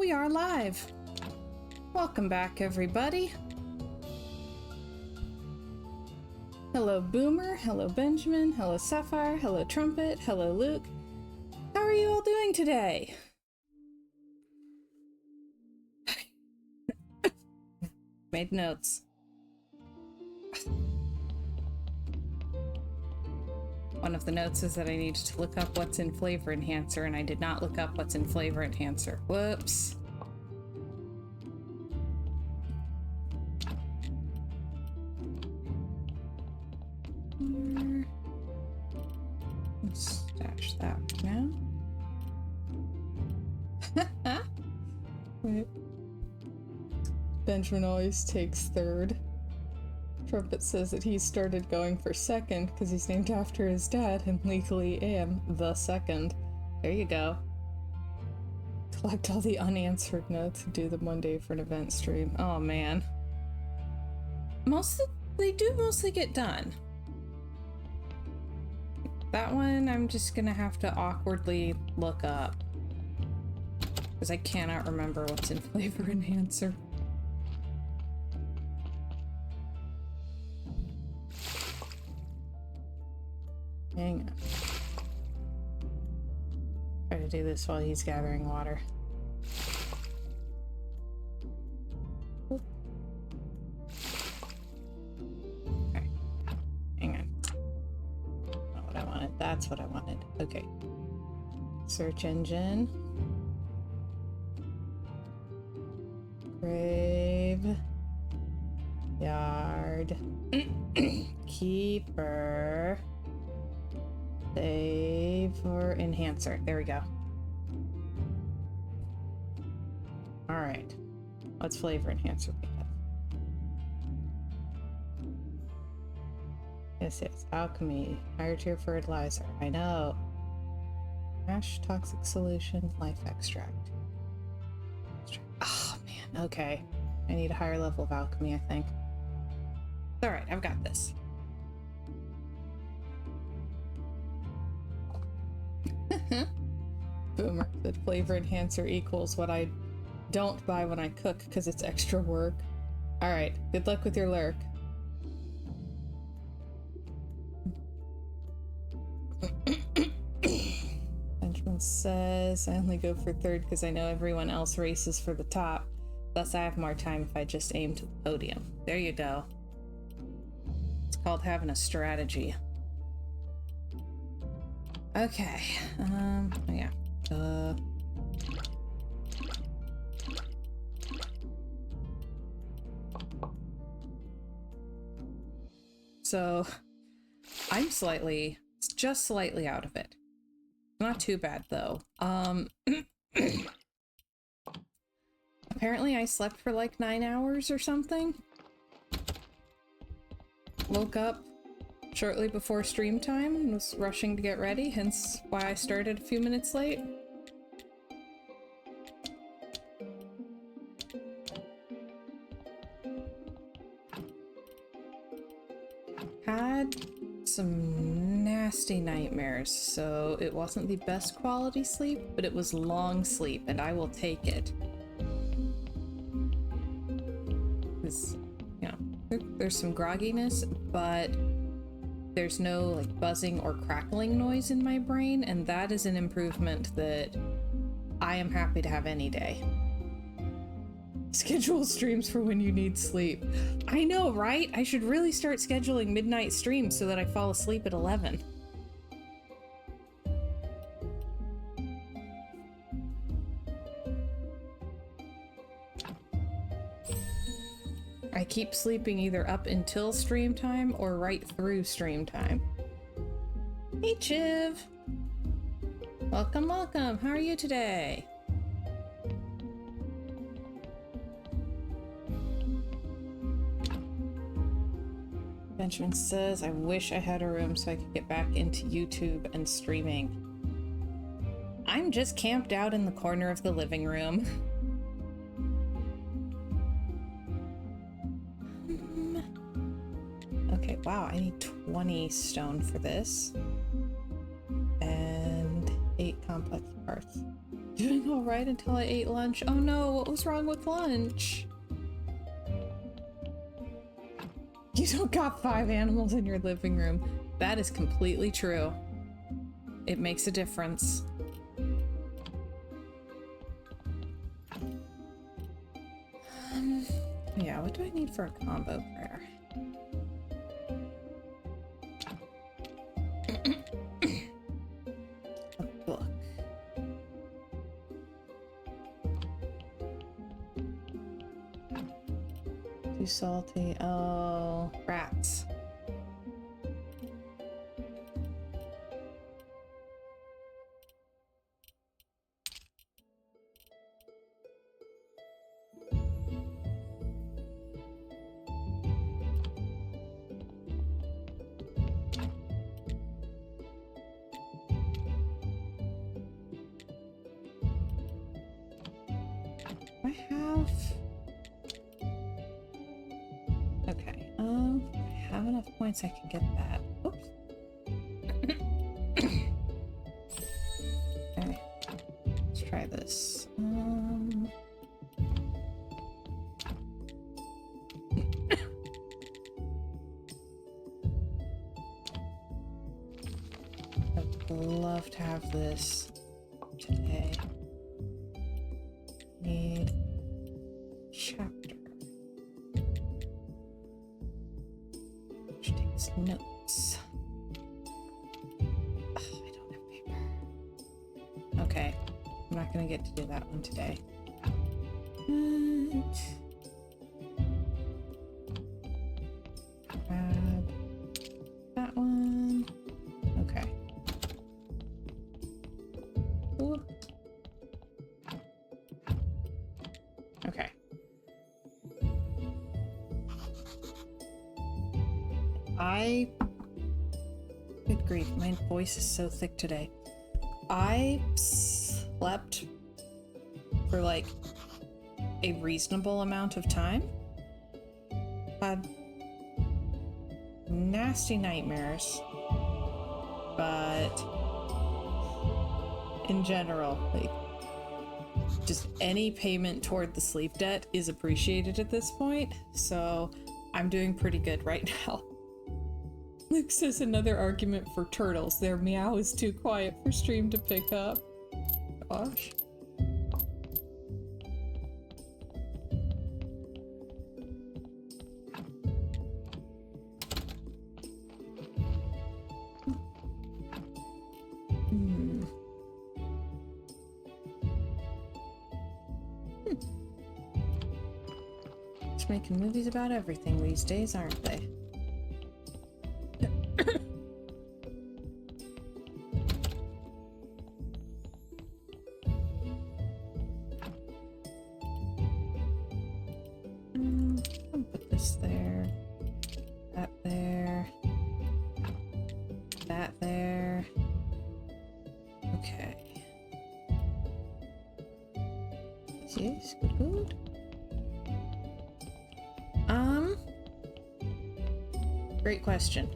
We are live. Welcome back, everybody. Hello, Boomer. Hello, Benjamin. Hello, Sapphire. Hello, Trumpet. Hello, Luke. How are you all doing today? Made notes. One of the notes is that I needed to look up what's in Flavor Enhancer, and I did not look up what's in Flavor Enhancer. Whoops. Let's stash that now. Wait. Benjamin always takes third. Trumpet says that he started going for second because he's named after his dad and legally am the second. There you go. Collect all the unanswered notes and do them one day for an event stream. Oh man. They do mostly get done. That one I'm just gonna have to awkwardly look up because I cannot remember what's in Flavor Enhancer. Hang on. Try to do this while he's gathering water. Okay. Hang on. Not what I wanted. That's what I wanted. Okay. Search engine. Grave. Yard. Keeper. Flavor Enhancer. There we go. Alright. What's Flavor Enhancer? Yes, alchemy. Higher tier fertilizer. I know. Ash, toxic solution, life extract. Oh man, okay. I need a higher level of alchemy, I think. Alright, I've got this. Boomer, that Flavor Enhancer equals what I don't buy when I cook because it's extra work. Alright, good luck with your lurk. Benjamin says, I only go for third because I know everyone else races for the top. Thus I have more time if I just aim to the podium. There you go. It's called having a strategy. Okay, yeah. So, I'm just slightly out of it. Not too bad, though. Apparently I slept for like 9 hours or something. Woke up shortly before stream time and was rushing to get ready, hence why I started a few minutes late. Had some nasty nightmares, so it wasn't the best quality sleep, but it was long sleep, and I will take it. Because, you know, there's some grogginess, but there's no like buzzing or crackling noise in my brain, and that is an improvement that I am happy to have any day. Schedule streams for when you need sleep. I know, right? I should really start scheduling midnight streams so that I fall asleep at 11. I keep sleeping either up until stream time or right through stream time. Hey, Chiv! Welcome, welcome! How are you today? Benjamin says, I wish I had a room so I could get back into YouTube and streaming. I'm just camped out in the corner of the living room. Okay, wow, I need 20 stone for this. And 8 complex parts. Doing alright until I ate lunch. Oh no, what was wrong with lunch? You don't got 5 animals in your living room. That is completely true. It makes a difference. Yeah, what do I need for a combo prayer? A book. Too salty. Oh, rats. I have... Okay, I have enough points I can get that. Oops. Okay, let's try this. I'd love to have this today. Need chapter. Which takes notes. Ugh, I don't have paper. Okay, I'm not gonna get to do that one today. Grab that one. Okay. Ooh. Okay. Good grief, my voice is so thick today. I slept for like a reasonable amount of time. Had nasty nightmares, but in general, like, just any payment toward the sleep debt is appreciated at this point, so I'm doing pretty good right now. Luke says another argument for turtles. Their meow is too quiet for stream to pick up. Gosh. Just making movies about everything these days, aren't they? I'll put this there, that there, that there. Okay. Yes, good. Great question.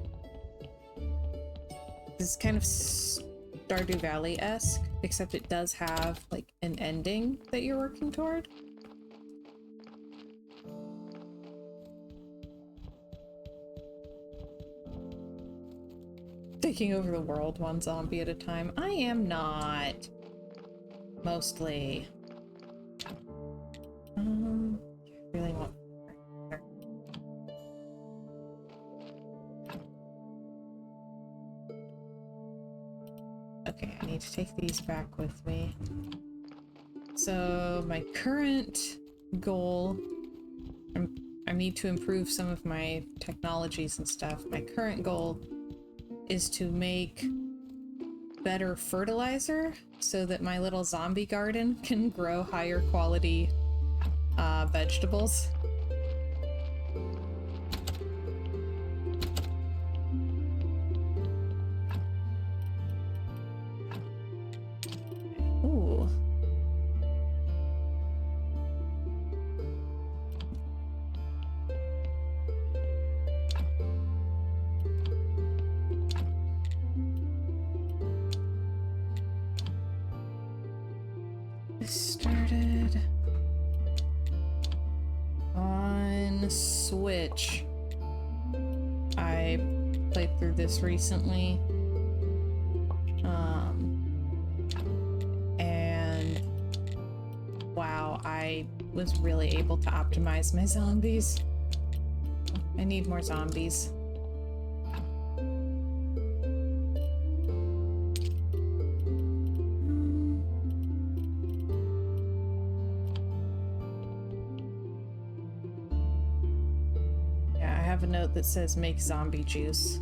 This is kind of Stardew Valley-esque, except it does have, like, an ending that you're working toward. Taking over the world one zombie at a time. I am not. Mostly. I really want... Okay, I need to take these back with me. So, my current goal... I need to improve some of my technologies and stuff. My current goal is to make better fertilizer so that my little zombie garden can grow higher quality vegetables. Ooh. Started on Switch. I played through this recently. And wow, I was really able to optimize my zombies. I need more zombies. Yeah, I have a note that says make zombie juice.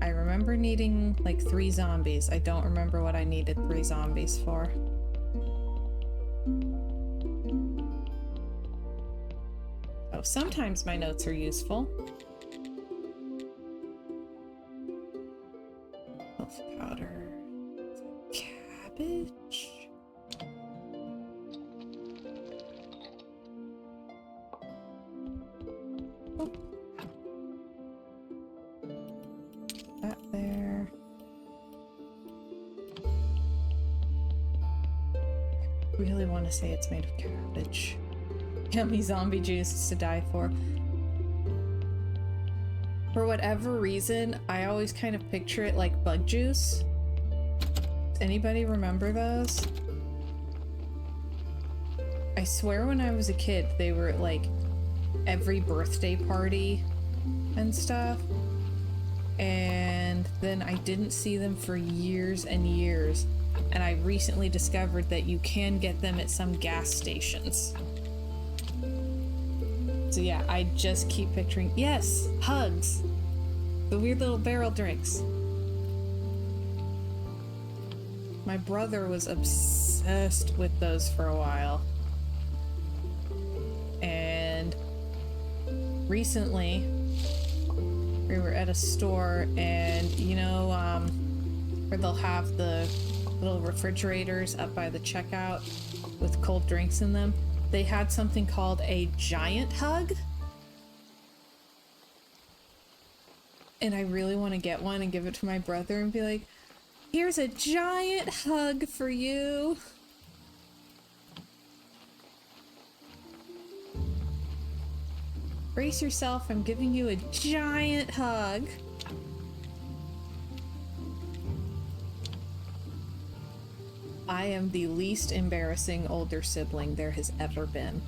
I remember needing like 3 zombies. I don't remember what I needed 3 zombies for. Oh, sometimes my notes are useful. Health powder. Cabbage? Oh. That there. I really want to say it's made of cabbage. Yummy zombie juice is to die for. For whatever reason, I always kind of picture it like bug juice. Anybody remember those? I swear when I was a kid, they were at like every birthday party and stuff. And then I didn't see them for years and years. And I recently discovered that you can get them at some gas stations. So yeah, I just keep picturing, yes, hugs. The weird little barrel drinks. My brother was obsessed with those for a while. And recently, we were at a store and, you know, where they'll have the little refrigerators up by the checkout with cold drinks in them. They had something called a giant hug. And I really want to get one and give it to my brother and be like, here's a giant hug for you. Brace yourself, I'm giving you a giant hug. I am the least embarrassing older sibling there has ever been.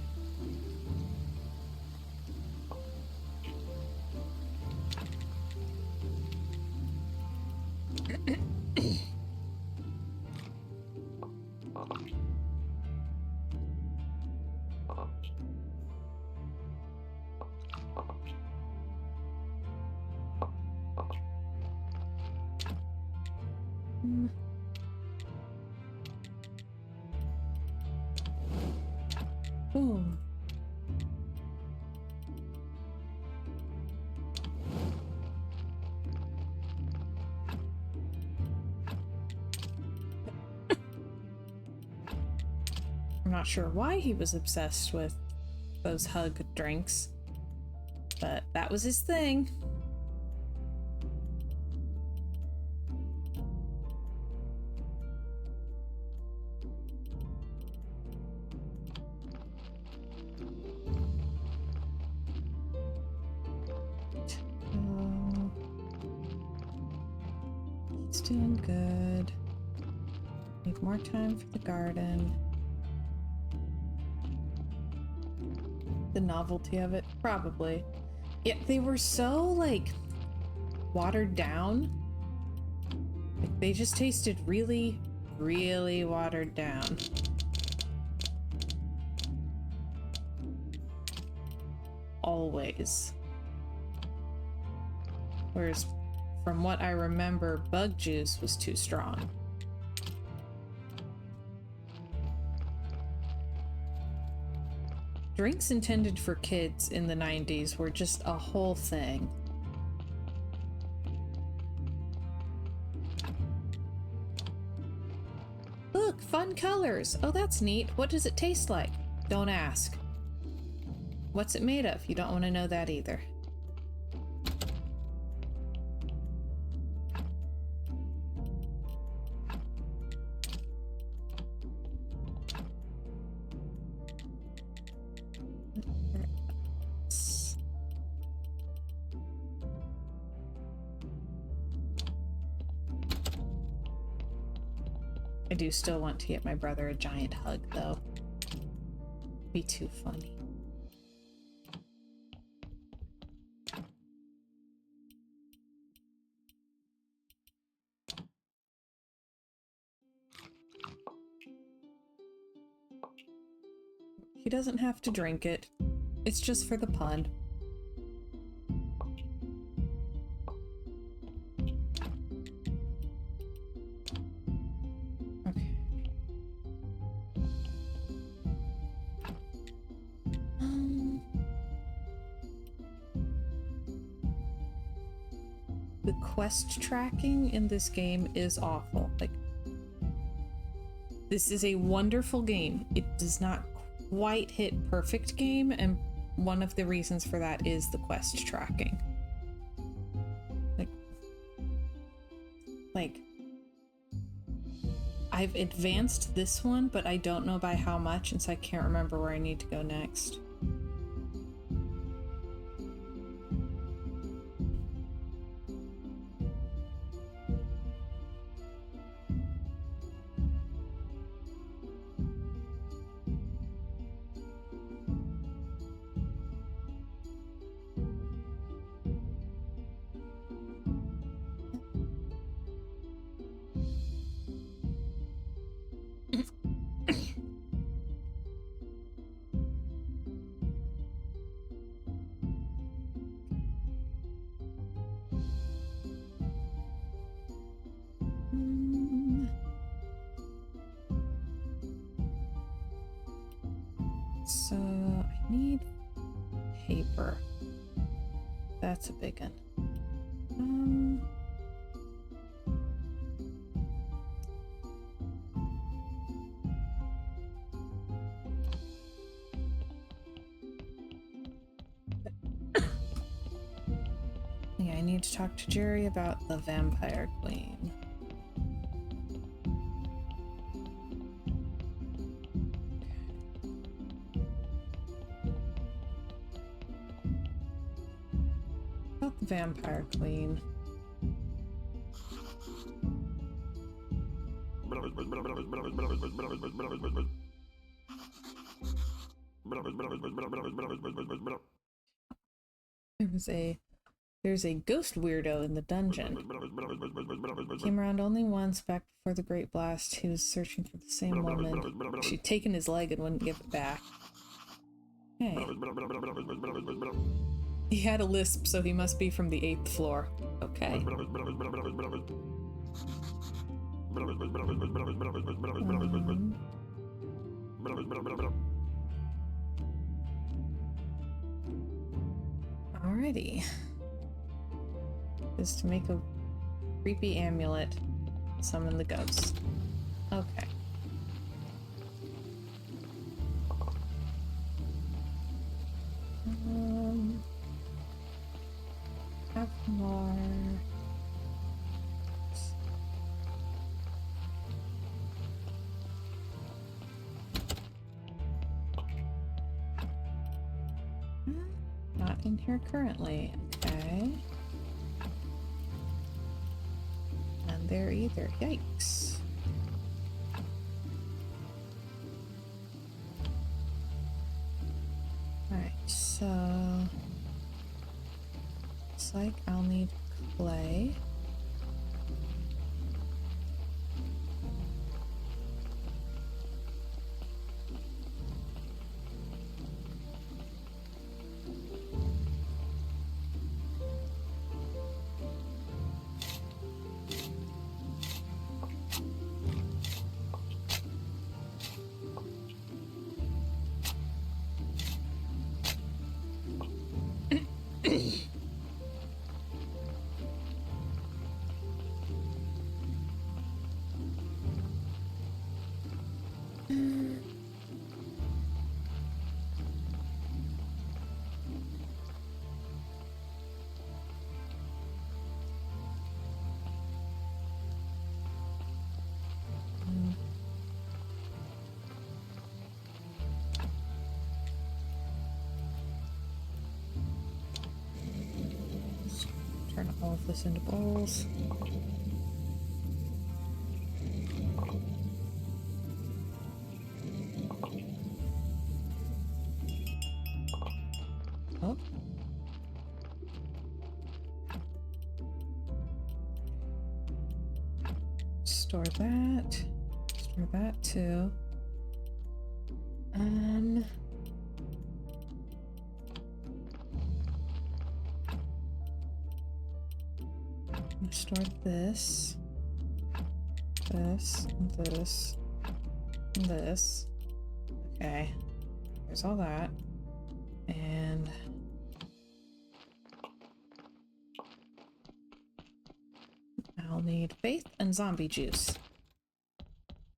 Boom. I'm not sure why he was obsessed with those hug drinks, but that was his thing. He's doing good. Need more time for the garden. The novelty of it, probably. Yeah, they were so, like, watered down. Like, they just tasted really, really watered down. Always. Whereas, from what I remember, bug juice was too strong. Drinks intended for kids in the 90s were just a whole thing. Look, fun colors! Oh, that's neat. What does it taste like? Don't ask. What's it made of? You don't want to know that either. do still want to get my brother a giant hug, though. Be too funny. He doesn't have to drink it. It's just for the pun. Okay. The quest tracking in this game is awful. Like, this is a wonderful game. It does not quite hit perfect game, and one of the reasons for that is the quest tracking. Like I've advanced this one, but I don't know by how much, and so I can't remember where I need to go next. So I need paper. That's a big one. Yeah, I need to talk to Jerry about the Vampire Queen. About the Vampire Queen. There's a ghost weirdo in the dungeon. Came around only once, back before the Great Blast. He was searching for the same woman. She'd taken his leg and wouldn't give it back. Hey. He had a lisp, so he must be from the 8th floor. Okay. Alrighty. Is to make a creepy amulet, summon the ghost. Okay. Have more. Not in here currently. Okay. And there either. Yikes. Alright, so looks like I'll need clay. Turn all of this into bowls. store that. Store that too. Store this. This, this, and this. Okay. There's all that. And I'll need faith and zombie juice.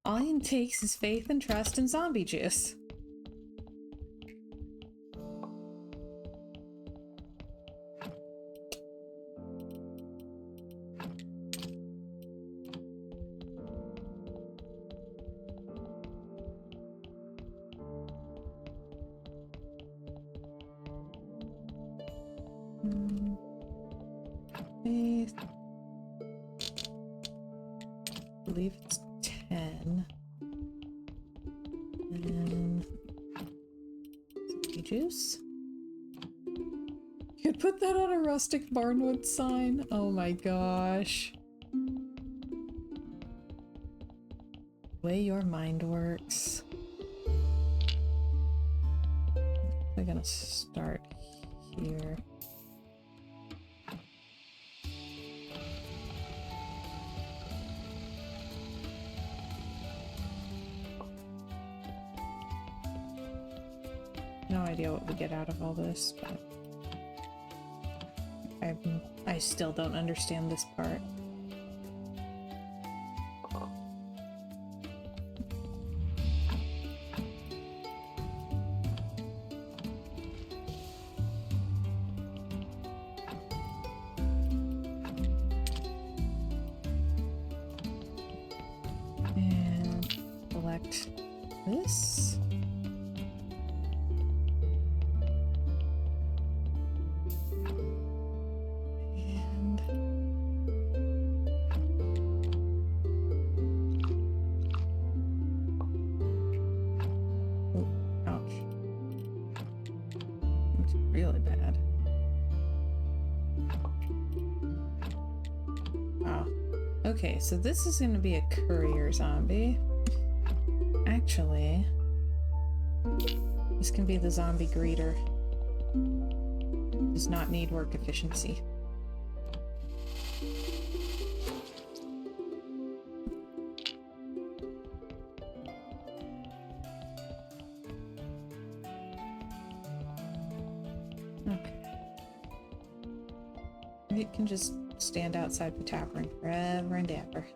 All it takes is faith and trust and zombie juice. Faith. I believe it's 10. And zombie juice. You could put that on a rustic barnwood sign. Oh my gosh. The way your mind works. We're gonna start here. No idea what we get out of all this, but I still don't understand this part. And select this. Really bad. Wow. Okay, so this is going to be a courier zombie. Actually, this can be the zombie greeter. Does not need work efficiency. It can just stand outside the tavern forever and ever.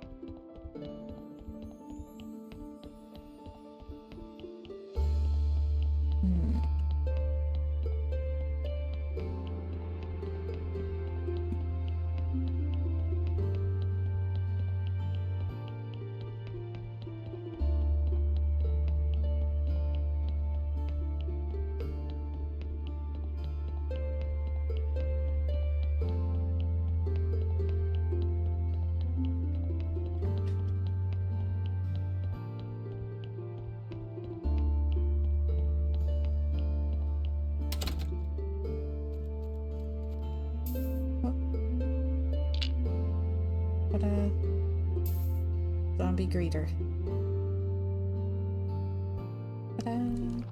What a zombie greeter. Ta-da!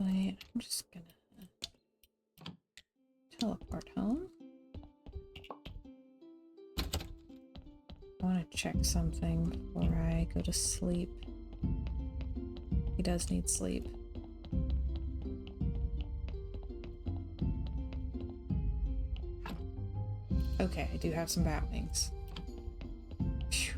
Actually, I'm just gonna teleport home. I want to check something before I go to sleep. He does need sleep. Okay, I do have some bat wings. Phew.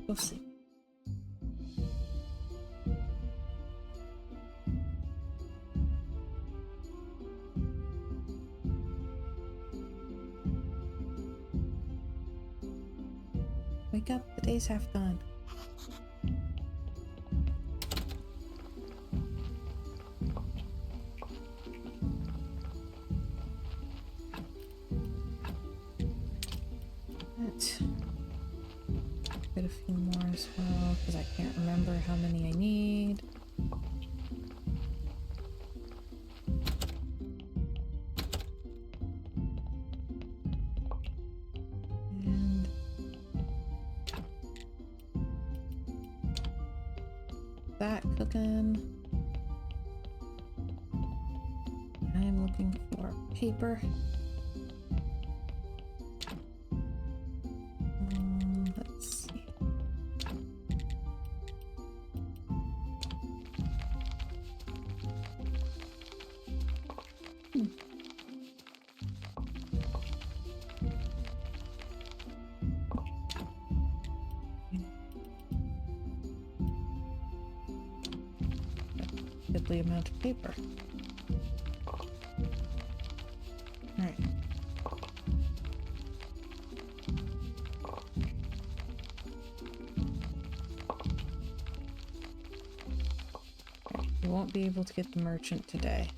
We'll see. wake up, the day's half gone. Get a few more as well, because I can't remember how many I need. And that cooking. I'm looking for paper. Let's see. Goodly amount of paper. Alright. We won't be able to get the merchant today.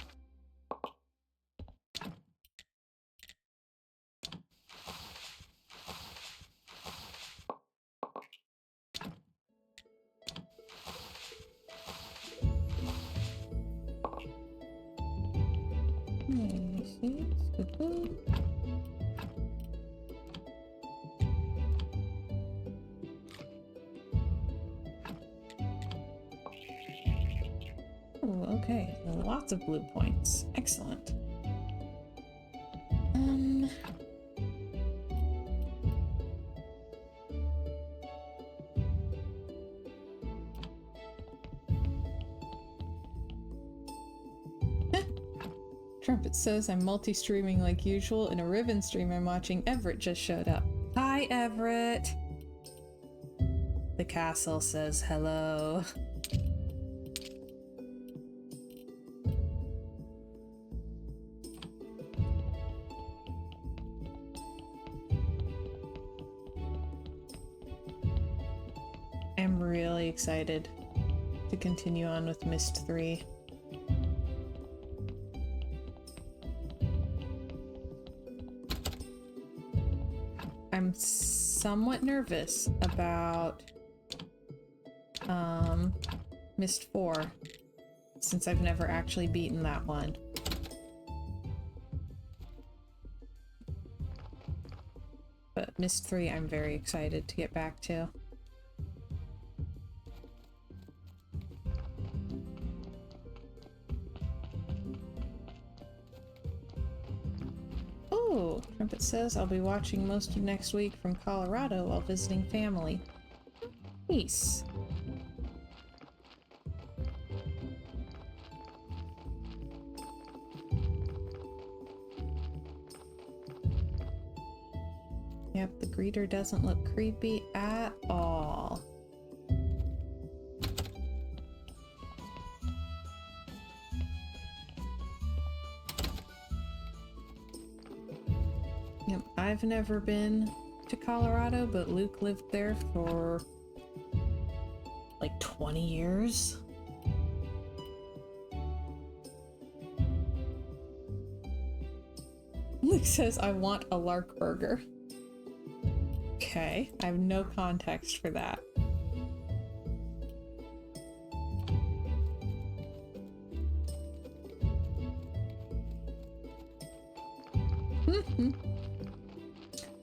Okay, lots of blue points. Excellent. Trumpet says I'm multi-streaming like usual. In a Riven stream I'm watching, Everett just showed up. Hi, Everett! The castle says hello. I'm really excited to continue on with Myst 3. I'm somewhat nervous about Myst 4 since I've never actually beaten that one. But Myst 3 I'm very excited to get back to. Oh, Trumpet says I'll be watching most of next week from Colorado while visiting family. Nice. Yep, the greeter doesn't look creepy at all. Yep, I've never been to Colorado, but Luke lived there for like 20 years. Luke says, I want a lark burger. Okay, I have no context for that.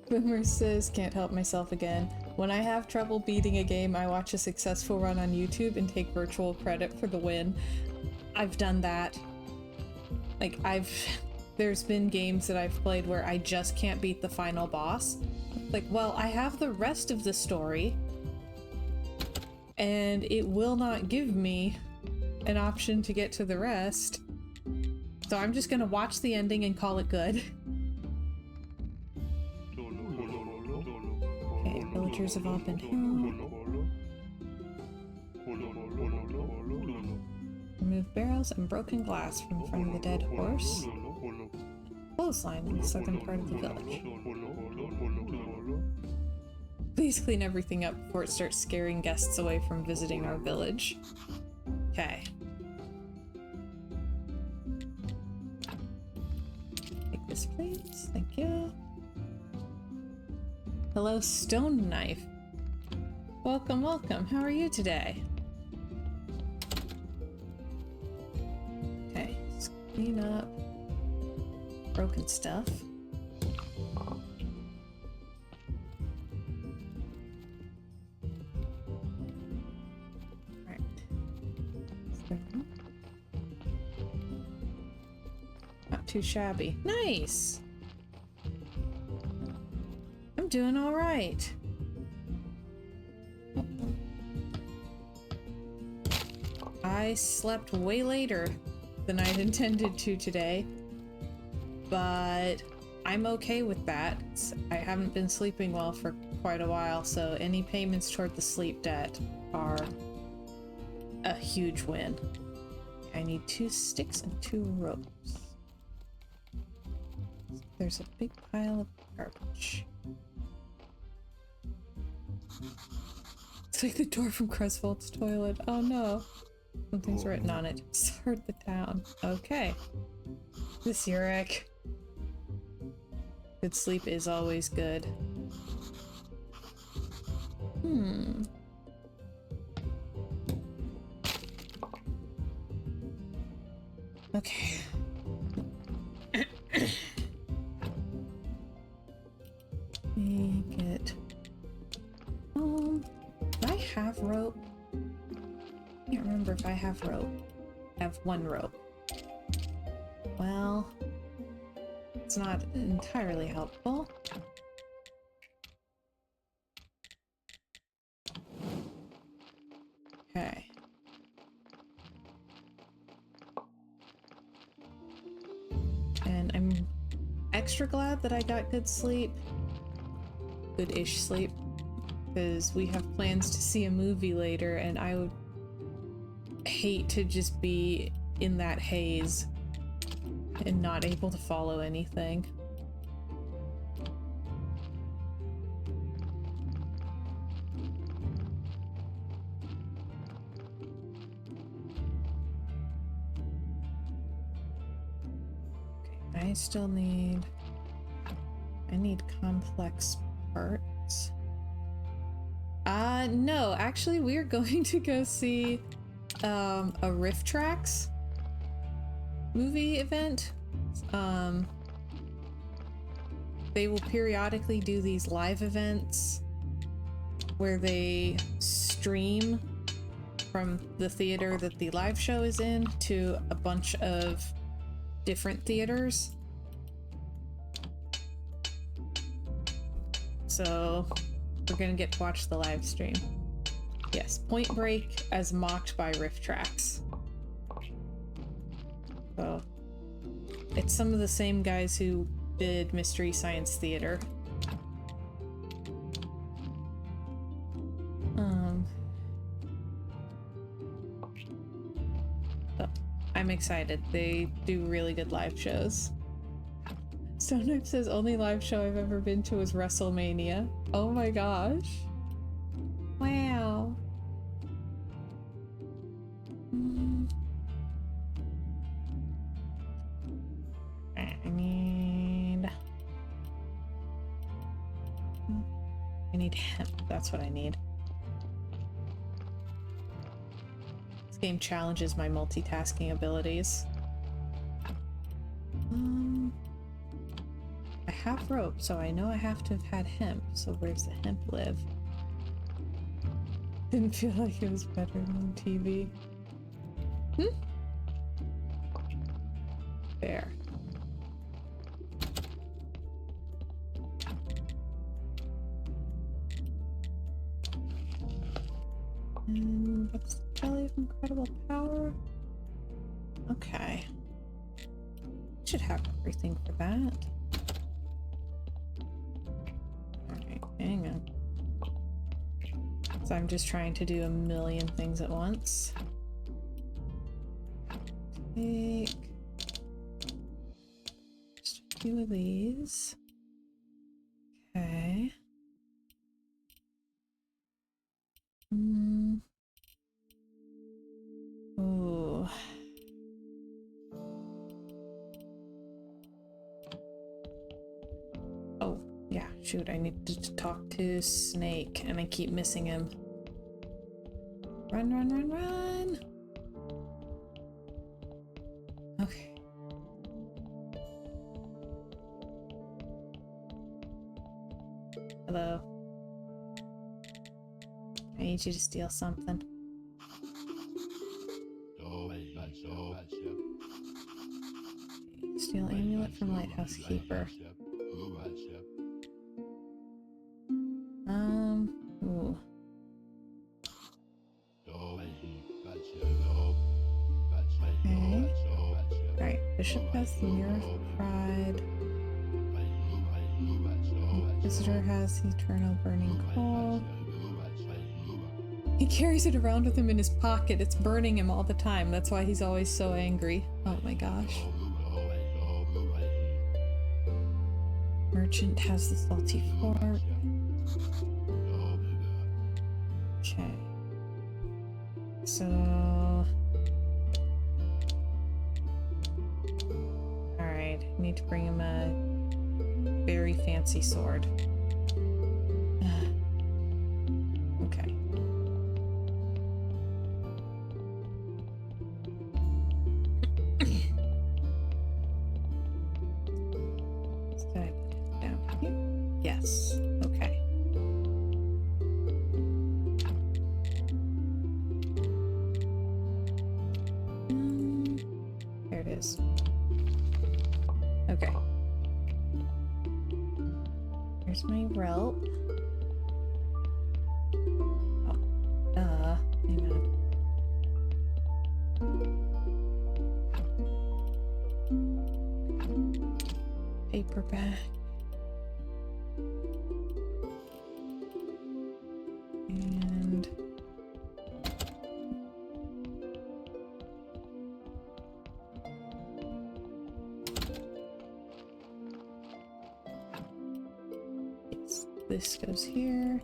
Boomer says, can't help myself again. When I have trouble beating a game, I watch a successful run on YouTube and take virtual credit for the win. I've done that. Like, there's been games that I've played where I just can't beat the final boss. Like, well, I have the rest of the story, and it will not give me an option to get to the rest. So I'm just gonna watch the ending and call it good. Okay, villagers have all been here. Remove barrels and broken glass from in front of the dead horse. Clothesline in the southern part of the village. Please clean everything up before it starts scaring guests away from visiting our village. Okay. Take this, please. Thank you. Hello, Stone Knife. Welcome, welcome. How are you today? Okay, let's clean up broken stuff. Right. So, not too shabby. Nice! I'm doing all right. I slept way later than I'd intended to today, but I'm okay with that. I haven't been sleeping well for quite a while, so any payments toward the sleep debt are a huge win. I need 2 sticks and 2 ropes. There's a big pile of garbage. It's like the door from Crestfield's toilet. Oh no. Something's written on it. Start the town. Okay. This Urek. Good sleep is always good. Okay. Make it. Do I have rope? I can't remember if I have rope. I have 1 rope. Well, it's not entirely helpful. Okay. And I'm extra glad that I got good sleep. Good-ish sleep. Because we have plans to see a movie later, and I would hate to just be in that haze and not able to follow anything. Okay, I still need... I need complex parts. No, actually we're going to go see a Rift Tracks movie event. They will periodically do these live events where they stream from the theater that the live show is in to a bunch of different theaters. So we're gonna get to watch the live stream. Yes, Point Break as mocked by Rift Tracks. So it's some of the same guys who did Mystery Science Theater. So I'm excited. They do really good live shows. Stone Knife says only live show I've ever been to was WrestleMania. Oh my gosh. Wow. I need hemp. That's what I need. This game challenges my multitasking abilities. I have rope, so I know I have to have had hemp. So where's the hemp live? Didn't feel like it was better on TV. There. And what's the Jelly of Incredible Power? Okay. Should have everything for that. Alright, hang on. So I'm just trying to do a million things at once. Take just a few of these. Okay. shoot, I need to talk to Snake, and I keep missing him. Run, run, run, run! Okay. Hello. I need you to steal something. Steal amulet from Lighthouse Keeper. Ooh. Okay. Alright, Bishop has the Mirror of Pride. Visitor has the Eternal Burning Coal. He carries it around with him in his pocket. It's burning him all the time. That's why he's always so angry. Oh my gosh. Merchant has the Salty Fork. Okay. So... Alright, I need to bring him a very fancy sword. Okay. So I put it down here? Yes. Okay. There it is. Okay. Here's my rope. Oh, hang on. Paperback. And yes, this goes here.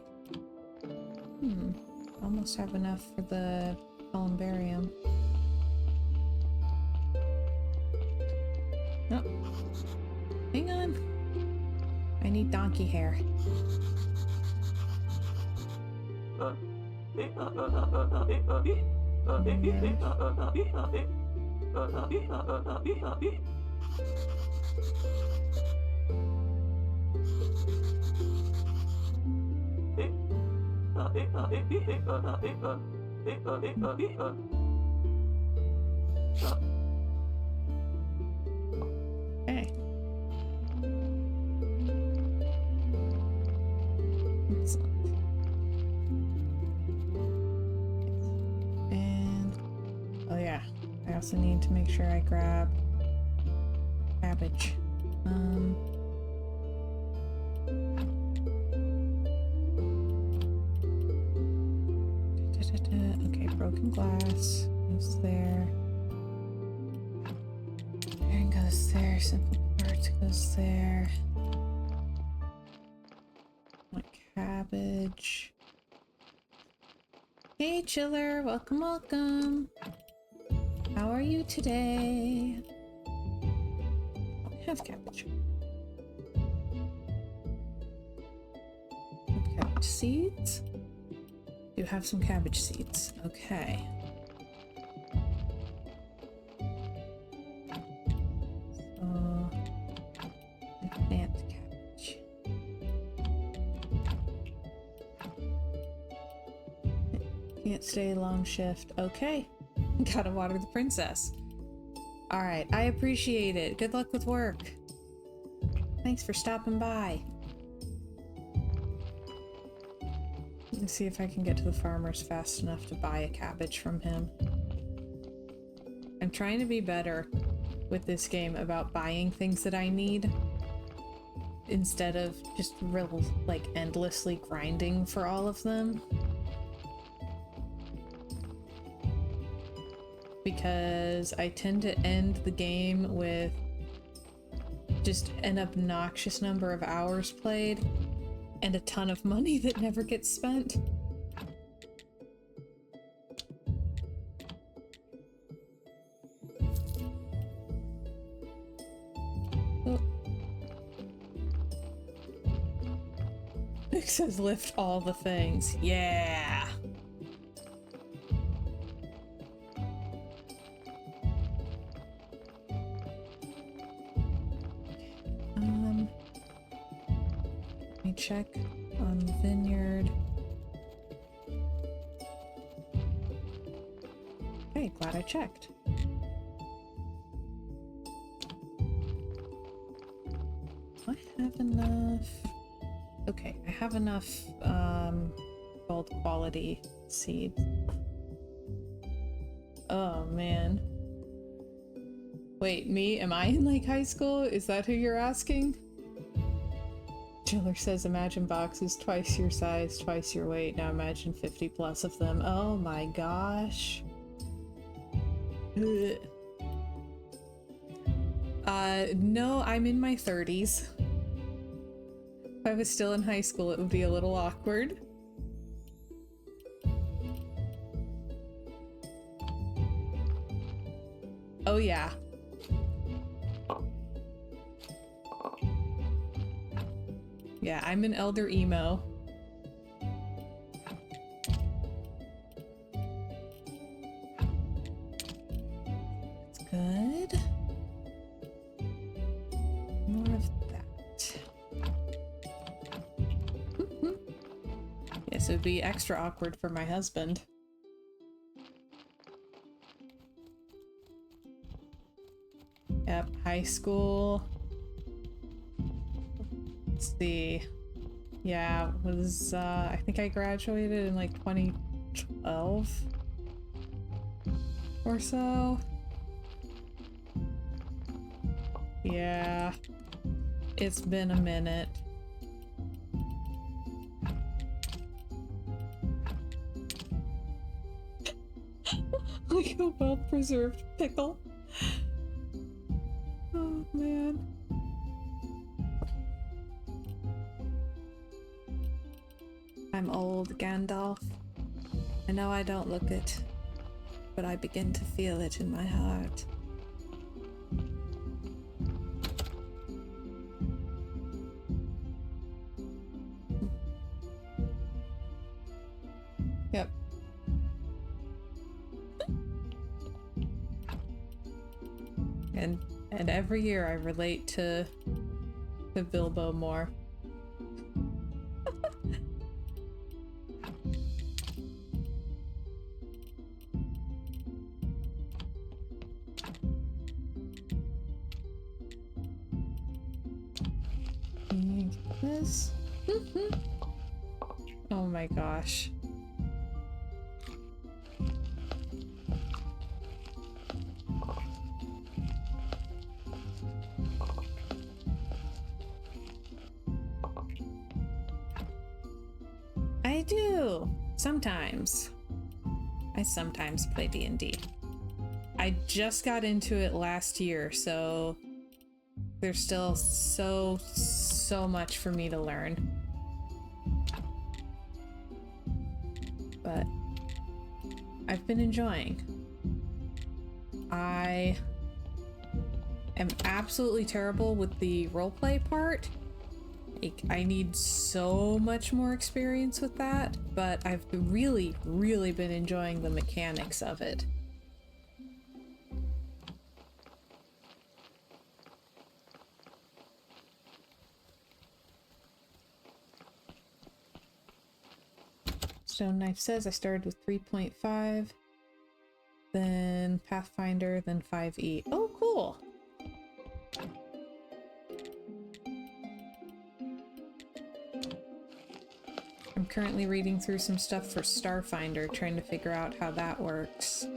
Almost have enough for the columbarium. Oh, hang on. I need donkey hair. Okay. Excellent. And oh yeah, I also need to make sure I grab cabbage. Okay, broken glass goes there. Iron goes there. Simple parts goes there. My cabbage. Hey, Chiller. Welcome, welcome. How are you today? I have cabbage. Cabbage seeds. You have some cabbage seeds. Okay. So, I plant cabbage. Can't stay long shift. Okay. Gotta water the princess. Alright, I appreciate it. Good luck with work. Thanks for stopping by. Let's see if I can get to the farmers fast enough to buy a cabbage from him. I'm trying to be better with this game about buying things that I need instead of just real, like, endlessly grinding for all of them. Because I tend to end the game with just an obnoxious number of hours played and a ton of money that never gets spent. Oh. Nick says lift all the things. Yeah. Let me check on the vineyard. Okay, glad I checked. I have enough. Okay, I have enough gold quality seeds. Oh man. Wait, me? Am I in like high school? Is that who you're asking? Chiller says imagine boxes twice your size, twice your weight. Now imagine 50 plus of them. Oh my gosh. Ugh. No, I'm in my 30s. If I was still in high school, it would be a little awkward. Oh yeah. Yeah, I'm an elder emo. That's good. More of that. Yes, it would be extra awkward for my husband. Yep, high school. Let's see. Yeah, was I think I graduated in like 2012 or so. Yeah, it's been a minute. Like a well-preserved pickle. Oh man. I'm old, Gandalf. I know I don't look it, but I begin to feel it in my heart. Yep. And every year I relate to Bilbo more. This? Oh my gosh. I do. Sometimes. I sometimes play D&D. I just got into it last year, so there's still so much for me to learn. But I've been enjoying. I am absolutely terrible with the roleplay part. I need so much more experience with that, but I've really been enjoying the mechanics of it. Stone Knife says I started with 3.5, then Pathfinder, then 5e. Oh, cool! I'm currently reading through some stuff for Starfinder, trying to figure out how that works.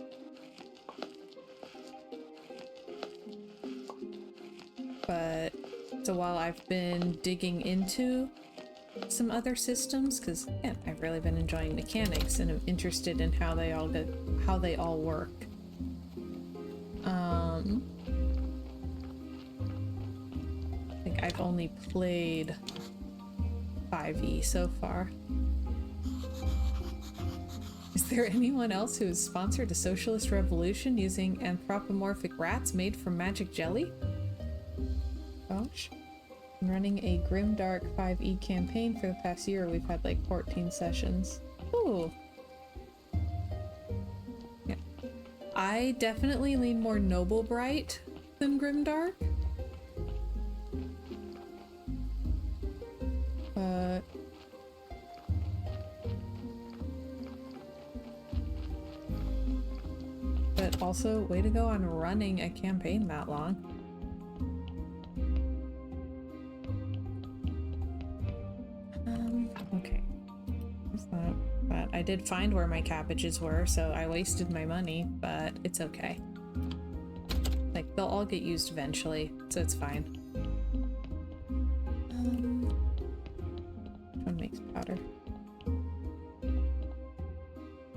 But, so while I've been digging into some other systems, because yeah, I've really been enjoying mechanics and I'm interested in how they all work. I think I've only played 5e so far. Is there anyone else who has sponsored a socialist revolution using anthropomorphic rats made from magic jelly? Gosh. Been running a Grimdark 5e campaign for the past year. We've had like 14 sessions. Ooh. Yeah. I definitely lean more Noble Bright than Grimdark. But also, way to go on running a campaign that long. Okay. What's that? But I did find where my cabbages were, so I wasted my money, but it's okay. Like, they'll all get used eventually, so it's fine. Which one makes powder?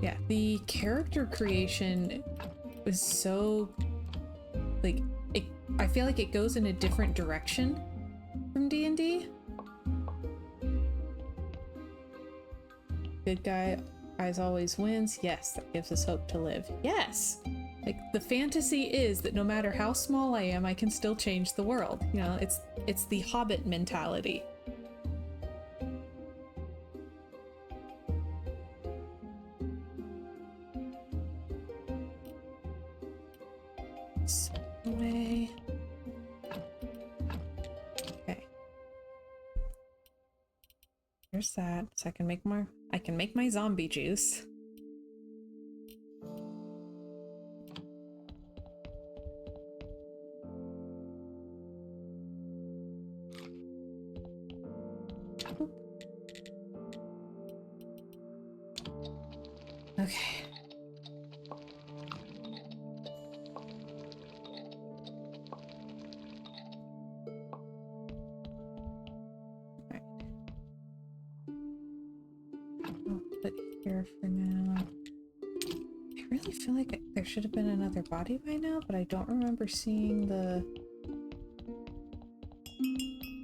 Yeah, the character creation was so, like, I feel like it goes in a different direction from D&D. Good guy, as always, wins. Yes, that gives us hope to live. Yes! Like, the fantasy is that no matter how small I am, I can still change the world. You know, it's the Hobbit mentality. Away. Okay. There's that. So I can make my zombie juice. Okay. For now. I really feel like there should have been another body by now, but I don't remember seeing the...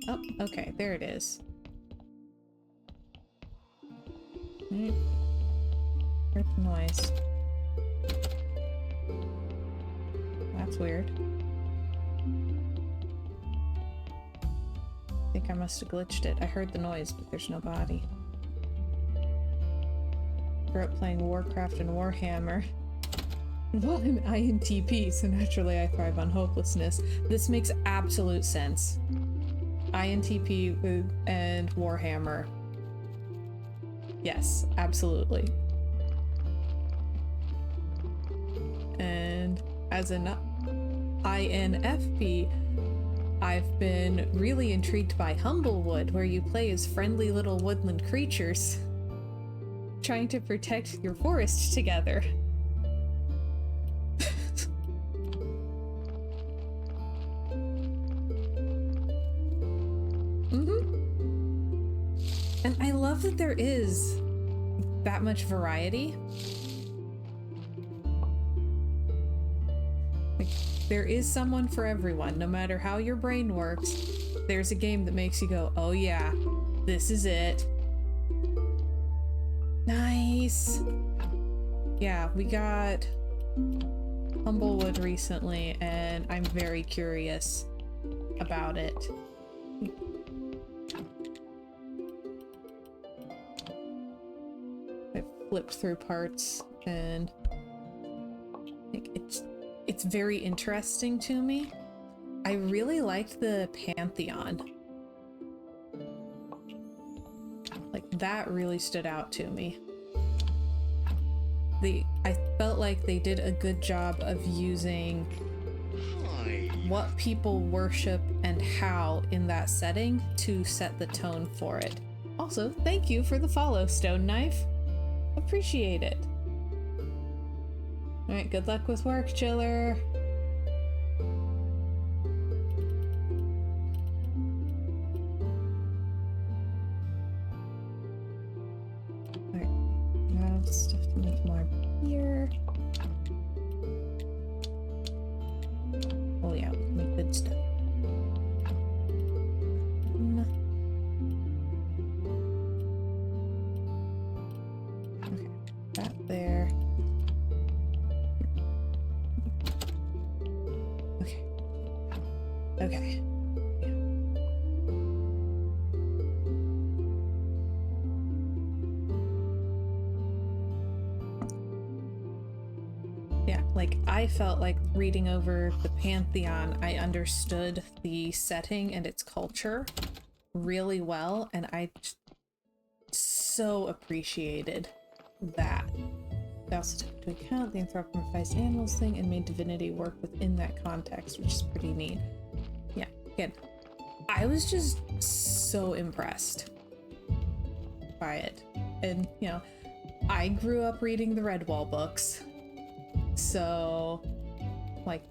Oh, okay, there it is. Heard the noise. That's weird. I think I must have glitched it. I heard the noise, but there's no body. Grew up playing Warcraft and Warhammer. Well, I'm INTP, so naturally I thrive on hopelessness. This makes absolute sense. INTP and Warhammer. Yes, absolutely. And as an INFP, I've been really intrigued by Humblewood, where you play as friendly little woodland creatures, trying to protect your forest together. And I love that there is that much variety. Like, there is someone for everyone. No matter how your brain works, there's a game that makes you go, oh yeah, this is it. Nice. Yeah, we got Humblewood recently, and I'm very curious about it. I flipped through parts, and it's very interesting to me. I really liked the Pantheon. Like, that really stood out to me. I felt like they did a good job of using what people worship and how in that setting to set the tone for it. Also, thank you for the follow, Stone Knife. Appreciate it. Alright, good luck with work, Chiller. Stuff to make more beer. Oh yeah, we can make good stuff. Okay, that there. Okay. Okay. Yeah. I felt like reading over the Pantheon, I understood the setting and its culture really well, and I just so appreciated that. They also took into account the anthropomorphized animals thing and made divinity work within that context, which is pretty neat. Yeah, again, I was just so impressed by it. And, you know, I grew up reading the Redwall books, so like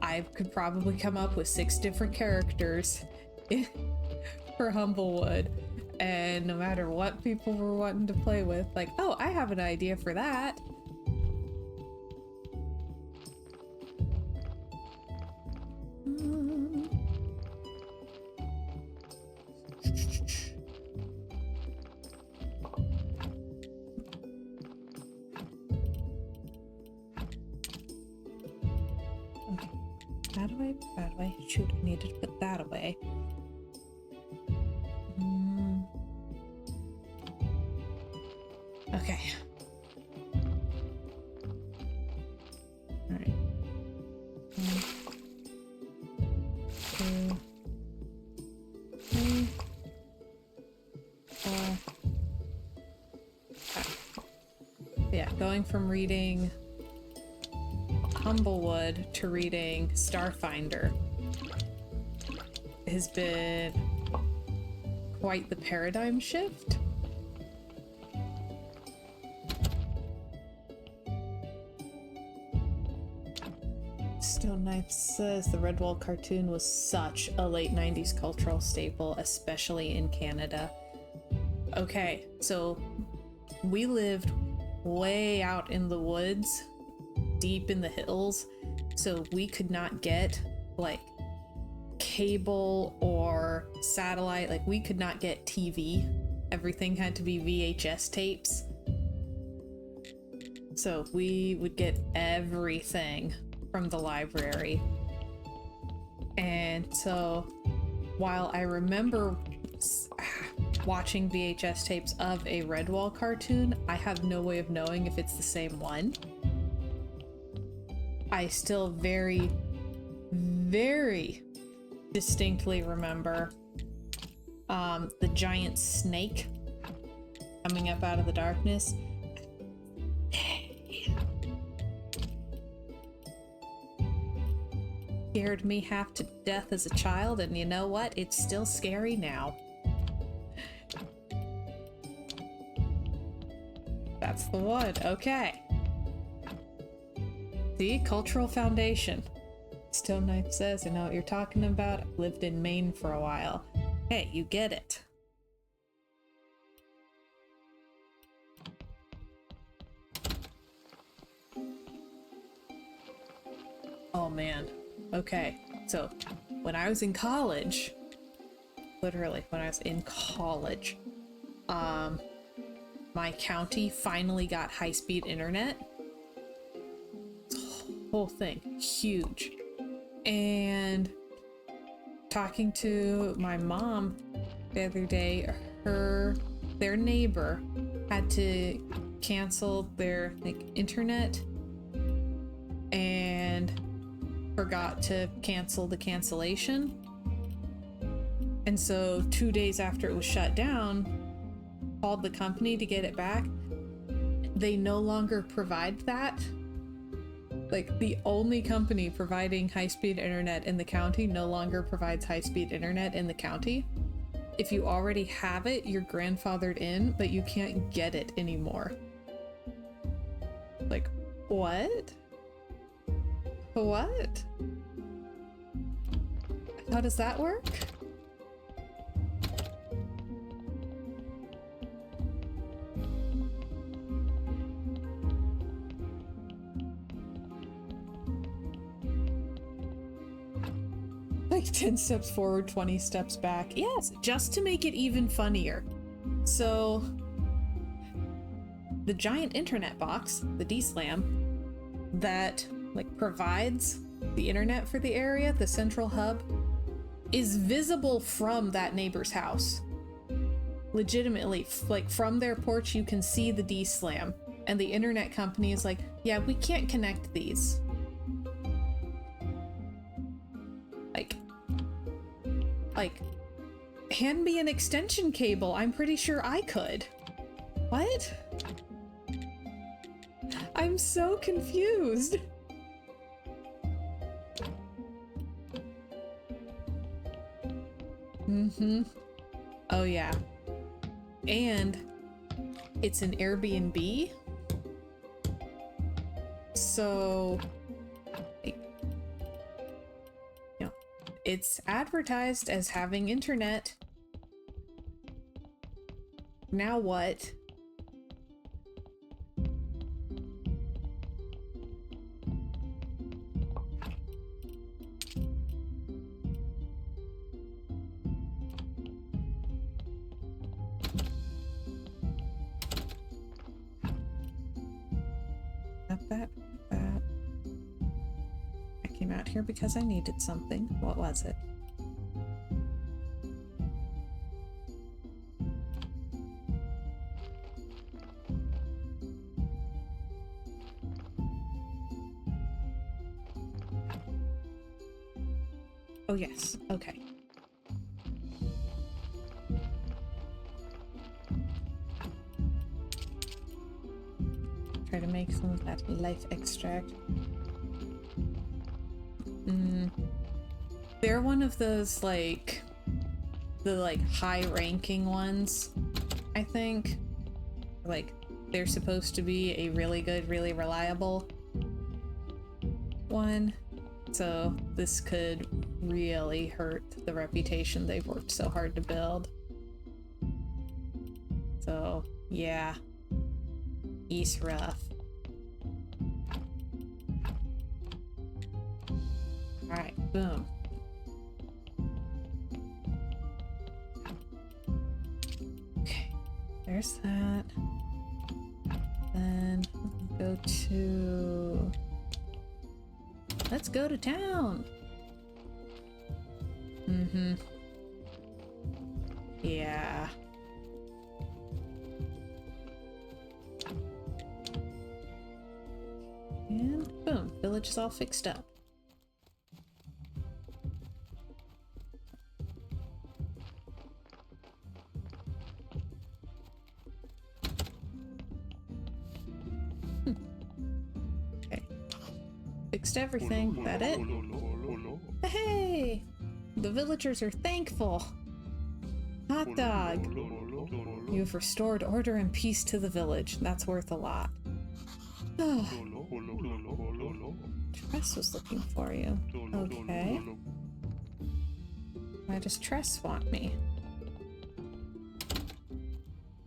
I could probably come up with 6 different characters for Humblewood, and no matter what people were wanting to play with, like, oh, I have an idea for that. That away, that away. Shoot, I needed to put that away. Okay. Alright. 1, 2, 3, 4. Yeah, going from reading Humblewood to reading Starfinder has been quite the paradigm shift. Stone Knife says the Redwall cartoon was such a late 90s cultural staple, especially in Canada. Okay, so we lived way out in the woods, deep in the hills, so we could not get like cable or satellite. Like, we could not get TV. Everything had to be VHS tapes. So we would get everything from the library. And so while I remember watching VHS tapes of a Redwall cartoon, I have no way of knowing if it's the same one. I still very, very distinctly remember the giant snake coming up out of the darkness. Scared me half to death as a child, and you know what? It's still scary now. That's the one. Okay. See? Cultural foundation. Stone Knife says, I know what you're talking about. I've lived in Maine for a while. Hey, you get it. Oh man. Okay. So, when I was in college, literally, when I was in college, my county finally got high-speed internet. Whole thing, huge. And talking to my mom the other day, their neighbor had to cancel their internet and forgot to cancel the cancellation. And so 2 days after it was shut down, called the company to get it back. They no longer provide that. Like, the only company providing high-speed internet in the county no longer provides high-speed internet in the county. If you already have it, you're grandfathered in, but you can't get it anymore. Like, what? What? How does that work? Like 10 steps forward, 20 steps back. Yes, just to make it even funnier. So, the giant internet box, the D-Slam, that provides the internet for the area, the central hub, is visible from that neighbor's house. Legitimately, from their porch, you can see the D-Slam. And the internet company is like, Yeah, we can't connect these. Like, hand me an extension cable. I'm pretty sure I could. What? I'm so confused. Mm-hmm. Oh, yeah. And it's an Airbnb. So, like, you know, it's advertised as having internet. Now what? Not that. I came out here because I needed something. What was it? Oh, yes. Okay. Try to make some of that life extract. They're one of those, like, the, like, high-ranking ones, I think. Like, they're supposed to be a really good, really reliable one. So this could really hurt the reputation they've worked so hard to build. So, yeah. He's rough. Alright, boom. Okay, there's that. Then go to... Let's go to town! Mm-hmm. Yeah. And boom, village is all fixed up. Okay. Fixed everything. That it? Hey! The villagers are thankful. Hot dog. You've restored order and peace to the village. That's worth a lot. Oh. Tress was looking for you. Okay. Why does Tress want me?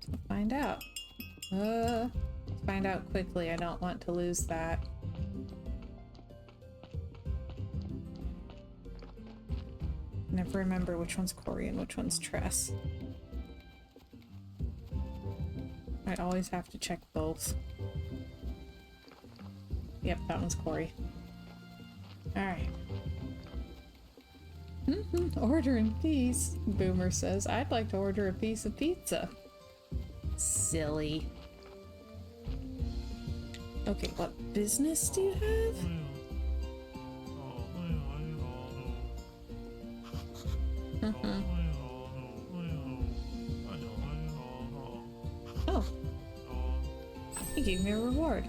Let's find out. Find out quickly. I don't want to lose that. Never remember which one's Corey and which one's Tress. I always have to check both. Yep, that one's Corey. Alright. Order in peace, Boomer says. I'd like to order a piece of pizza. Silly. Okay, what business do you have? Oh. He gave me a reward.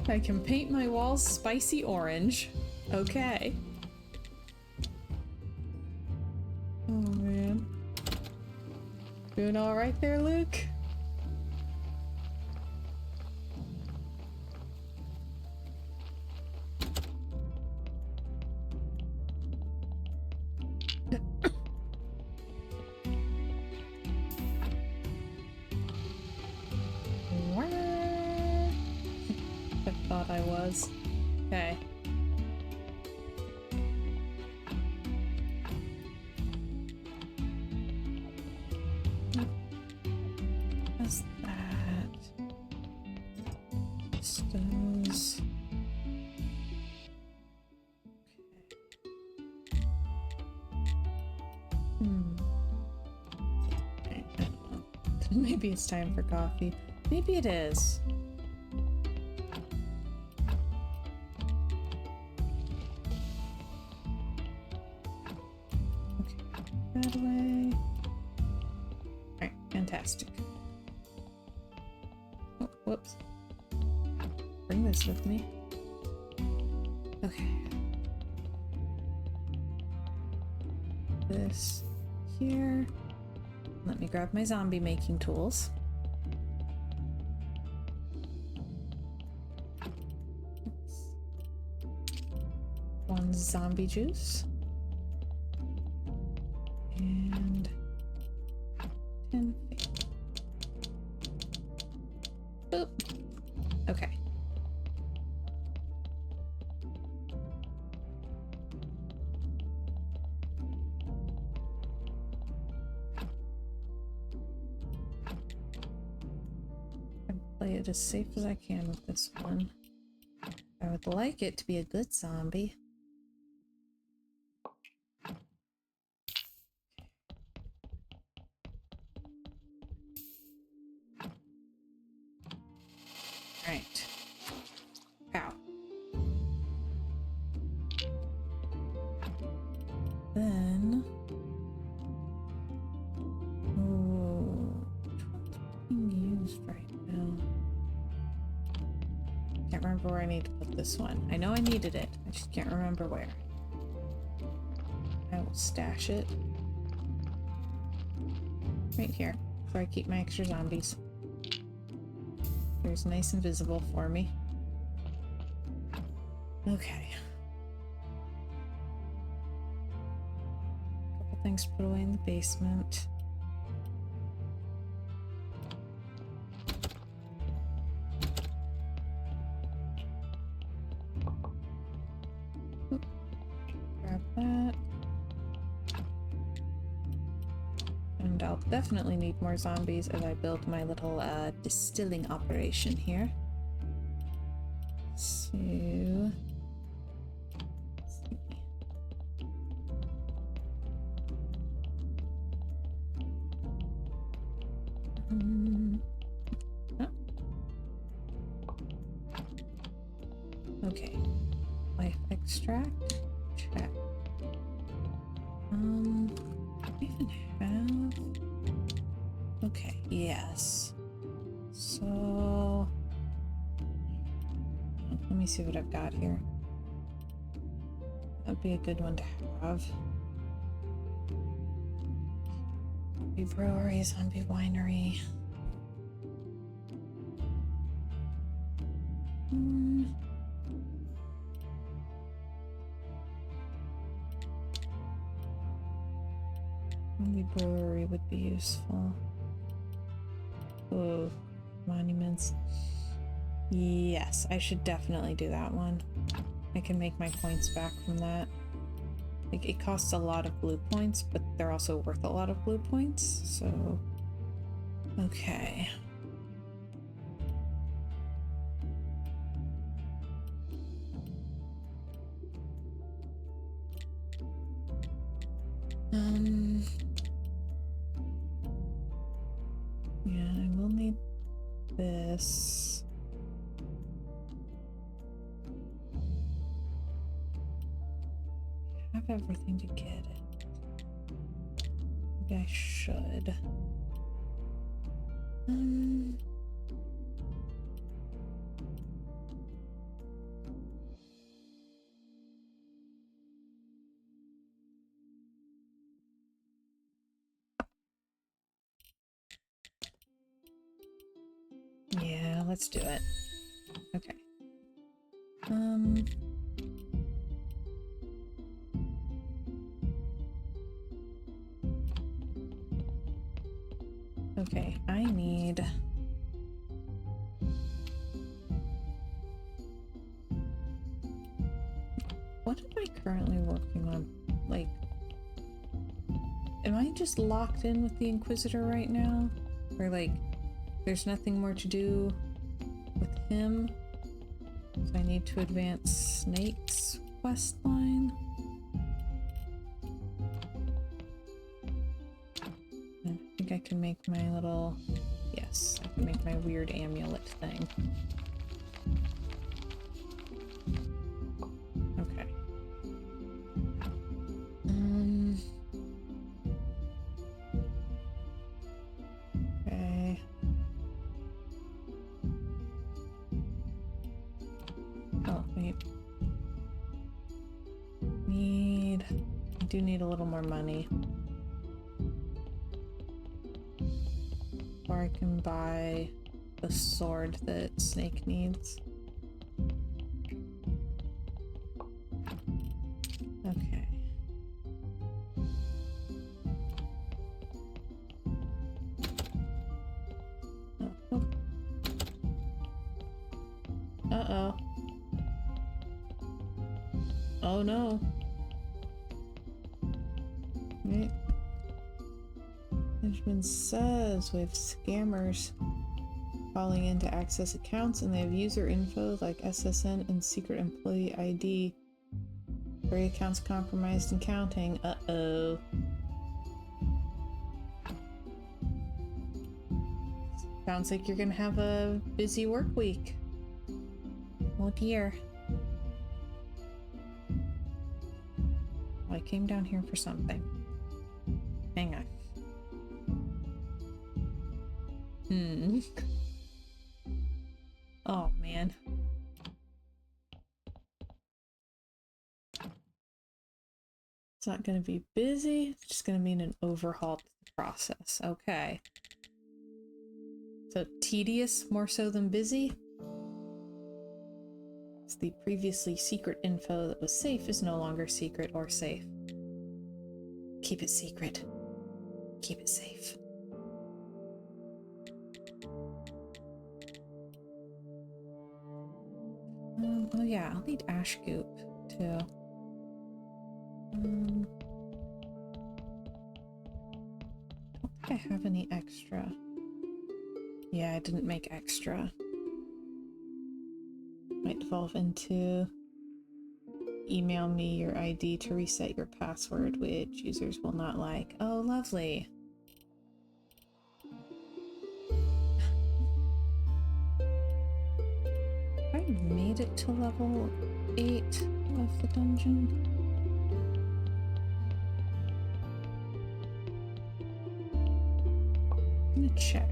I can paint my walls spicy orange. Okay. Oh man. Doing alright there, Luke? I thought I was. Okay. What's that? Stones. Okay. Maybe it's time for coffee. Maybe it is. that away. Alright, fantastic. Oh, whoops. Bring this with me. Okay. This here. Let me grab my zombie making tools. One zombie juice. And 10 feet. Boop. Okay. Play it as safe as I can with this one. I would like it to be a good zombie. Right. Ow. Then... oh, which one's being used right now? Can't remember where I need to put this one. I know I needed it. I just can't remember where. I will stash it right here, where I keep my extra zombies. There's nice and visible for me. Okay. Couple things to put away in the basement. Oop. Grab that. And I'll definitely need more zombies as I build my little distilling operation here. So... let's see. Oh. Okay. Life extract. Check. I even have... okay, yes. So... let me see what I've got here. That'd be a good one to have. Zombie brewery, zombie winery. Zombie brewery would be useful. Oh, monuments. Yes, I should definitely do that one. I can make my points back from that. Like, it costs a lot of blue points, but they're also worth a lot of blue points, so... okay. Yeah, I will need this. I have everything to get it. Maybe I should. Yeah, let's do it. Okay. Okay, I need... what am I currently working on? Like, am I just locked in with the Inquisitor right now? Or like, there's nothing more to do with him? So I need to advance Snake's quest line? I think I can make my little... yes, I can make my weird amulet thing. Okay. Right. I do need a little more money. Or I can buy the sword that Snake needs. Okay. Oh. Uh-oh. Oh no. Right. Management says we have scammers calling in to access accounts, and they have user info like SSN and secret employee ID. 3 accounts compromised and counting. Uh-oh. Sounds like you're gonna have a busy work week. Oh dear. Well, I came down here for something. Hang on. Oh man. It's not gonna be busy, it's just gonna mean an overhauled process. Okay. So tedious more so than busy? It's the previously secret info that was safe is no longer secret or safe. Keep it secret. Keep it safe. Oh yeah, I'll need ash goop too. Don't think I have any extra. Yeah, I didn't make extra. Might devolve into email me your ID to reset your password, which users will not like. Oh, lovely. I made it to level 8 of the dungeon. I'm gonna check.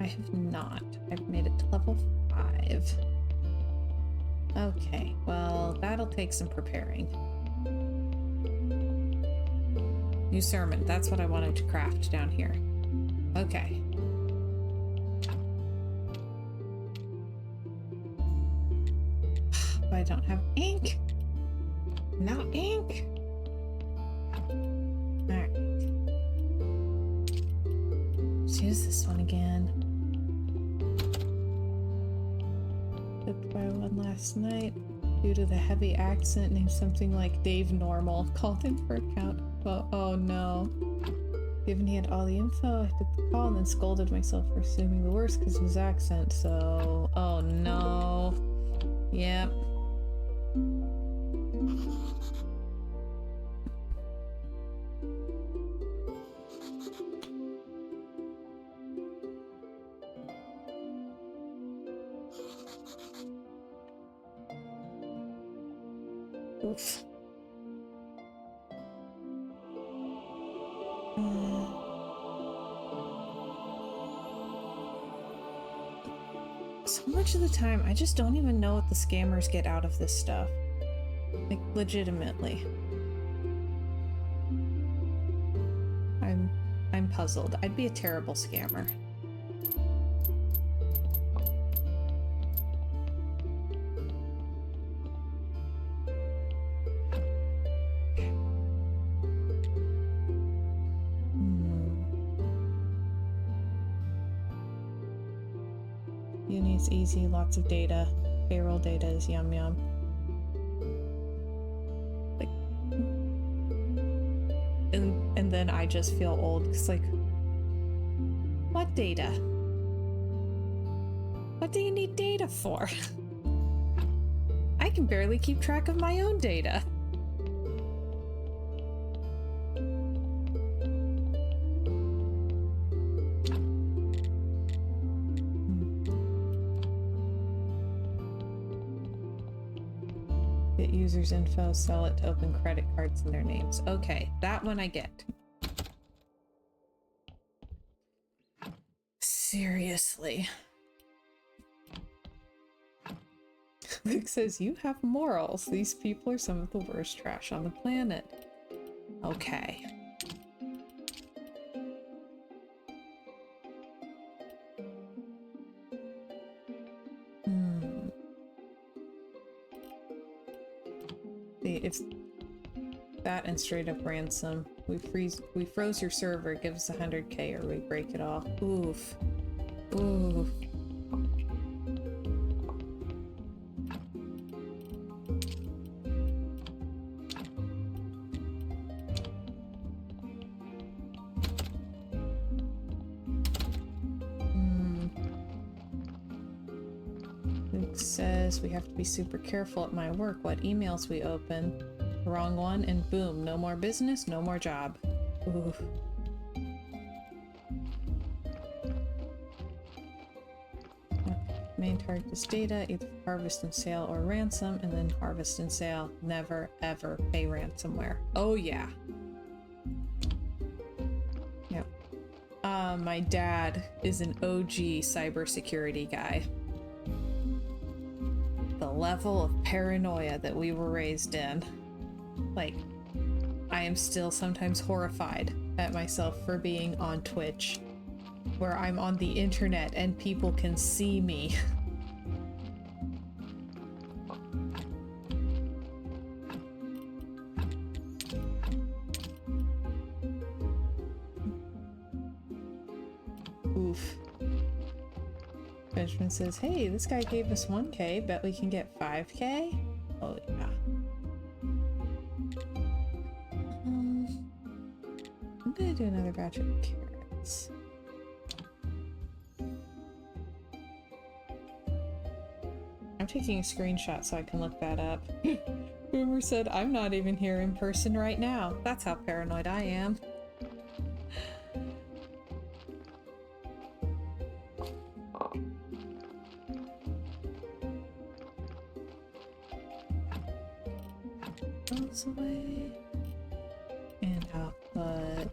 I have not. I've made it to level 5. Okay, well, that'll take some preparing. New sermon, that's what I wanted to craft down here. Okay. But I don't have ink. No ink. Alright. Let's use this one again. Booked by one last night due to the heavy accent, named something like Dave Normal. Called in for account. Well, oh no. Given he had all the info, I took the call and then scolded myself for assuming the worst because of his accent, so... Oh no. Yep. Oof. So much of the time, I just don't even know what the scammers get out of this stuff. Like, legitimately. I'm puzzled. I'd be a terrible scammer. Uni's easy, lots of data. Payroll data is yum yum. Like, and then I just feel old because, like, what data? What do you need data for? I can barely keep track of my own data. users' info, sell it to open credit cards in their names. Okay, that one I get. Seriously. Luke says, you have morals. These people are some of the worst trash on the planet. Okay. It's that and straight up ransom. We froze your server, give us 100k or we break it all. Oof. Oof. Luke says we have to be super careful at my work what emails we open. Wrong one and boom, no more business, no more job. Oof. Main target is data, either harvest and sale or ransom, and then harvest and sale. Never ever pay ransomware. Oh yeah. Yep. My dad is an OG cybersecurity guy. The level of paranoia that we were raised in. Like, I am still sometimes horrified at myself for being on Twitch, where I'm on the internet and people can see me. Oof. Benjamin says, hey, this guy gave us 1k, bet we can get 5k? Oh yeah. I'm gonna do another batch of carrots. I'm taking a screenshot so I can look that up. Boomer said, I'm not even here in person right now. That's how paranoid I am. Those away. And I'll put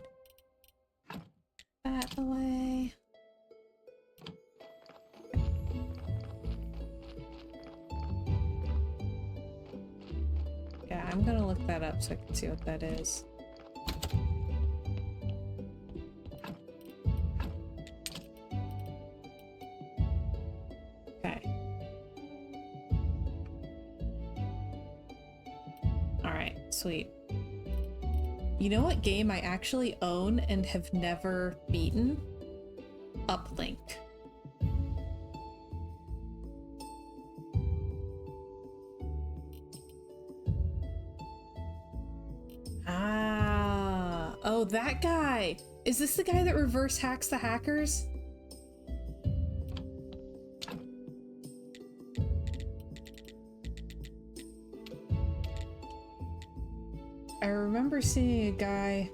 that away. Yeah, I'm gonna look that up so I can see what that is. Okay. Alright, sweet. You know what game I actually own and have never beaten? Uplink. Ah. Oh, that guy! Is this the guy that reverse hacks the hackers? I remember seeing a guy...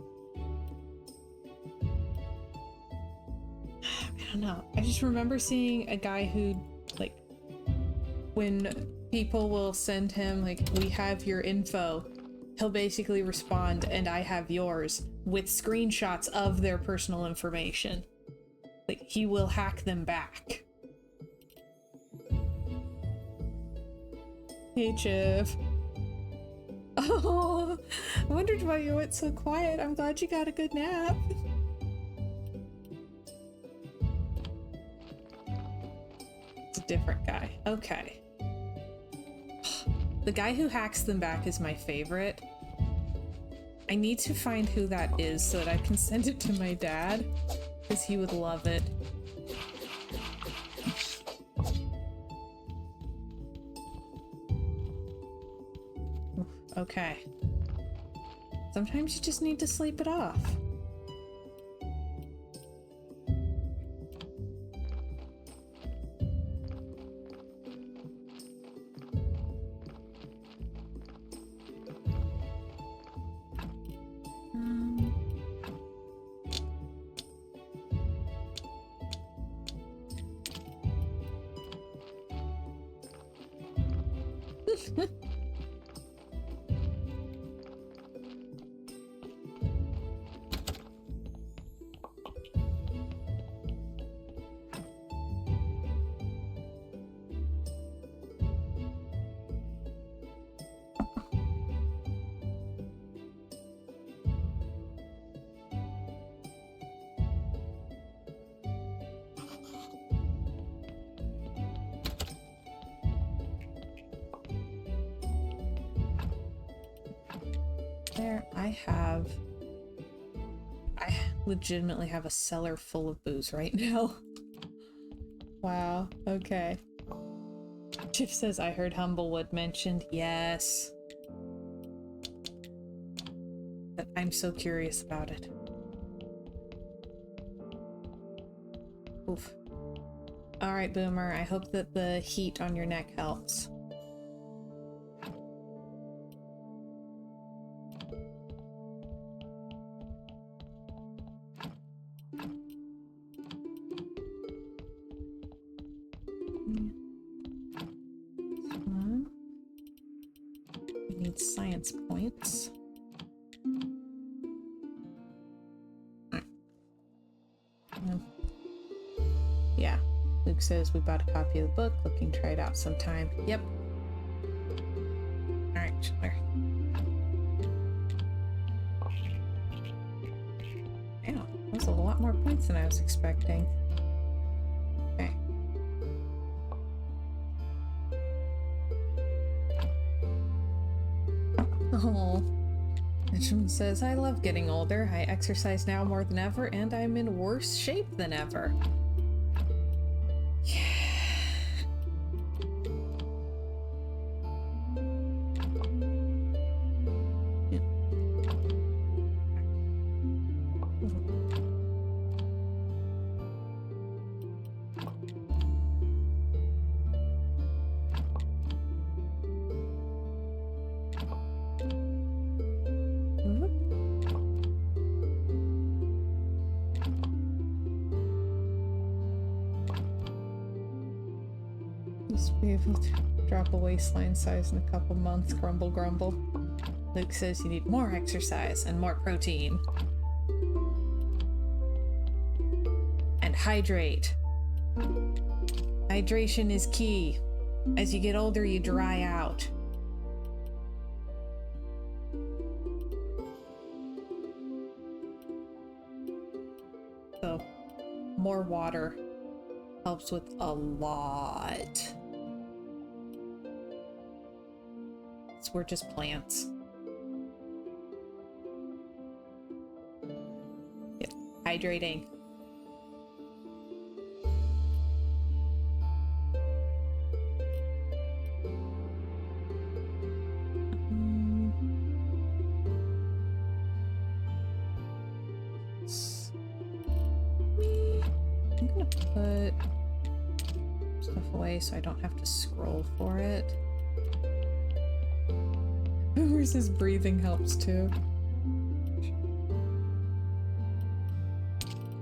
I don't know. I just remember seeing a guy who, like, when people will send him, like, we have your info, he'll basically respond, and I have yours, with screenshots of their personal information. Like, he will hack them back. Hey, Chiv. Oh, I wondered why you went so quiet. I'm glad you got a good nap. It's a different guy. Okay. The guy who hacks them back is my favorite. I need to find who that is so that I can send it to my dad, because he would love it. Okay. Sometimes you just need to sleep it off. there. I legitimately have a cellar full of booze right now. Wow, okay. Chip says, I heard Humblewood mentioned. Yes. But I'm so curious about it. Oof. Alright, Boomer, I hope that the heat on your neck helps. We need science points. Yeah. Luke says we bought a copy of the book, looking to try it out sometime. Yep. Alright, Schiller. Yeah, that was a lot more points than I was expecting. Okay. Oh. Mitchum says, I love getting older. I exercise now more than ever, and I'm in worse shape than ever. Yeah. Be able to drop a waistline size in a couple months. Grumble, grumble. Luke says you need more exercise and more protein. And hydrate. Hydration is key. As you get older, you dry out. So, more water helps with a lot. We're just plants. Yep. Hydrating. I'm gonna put stuff away so I don't have to scroll for it. Where's his breathing helps too.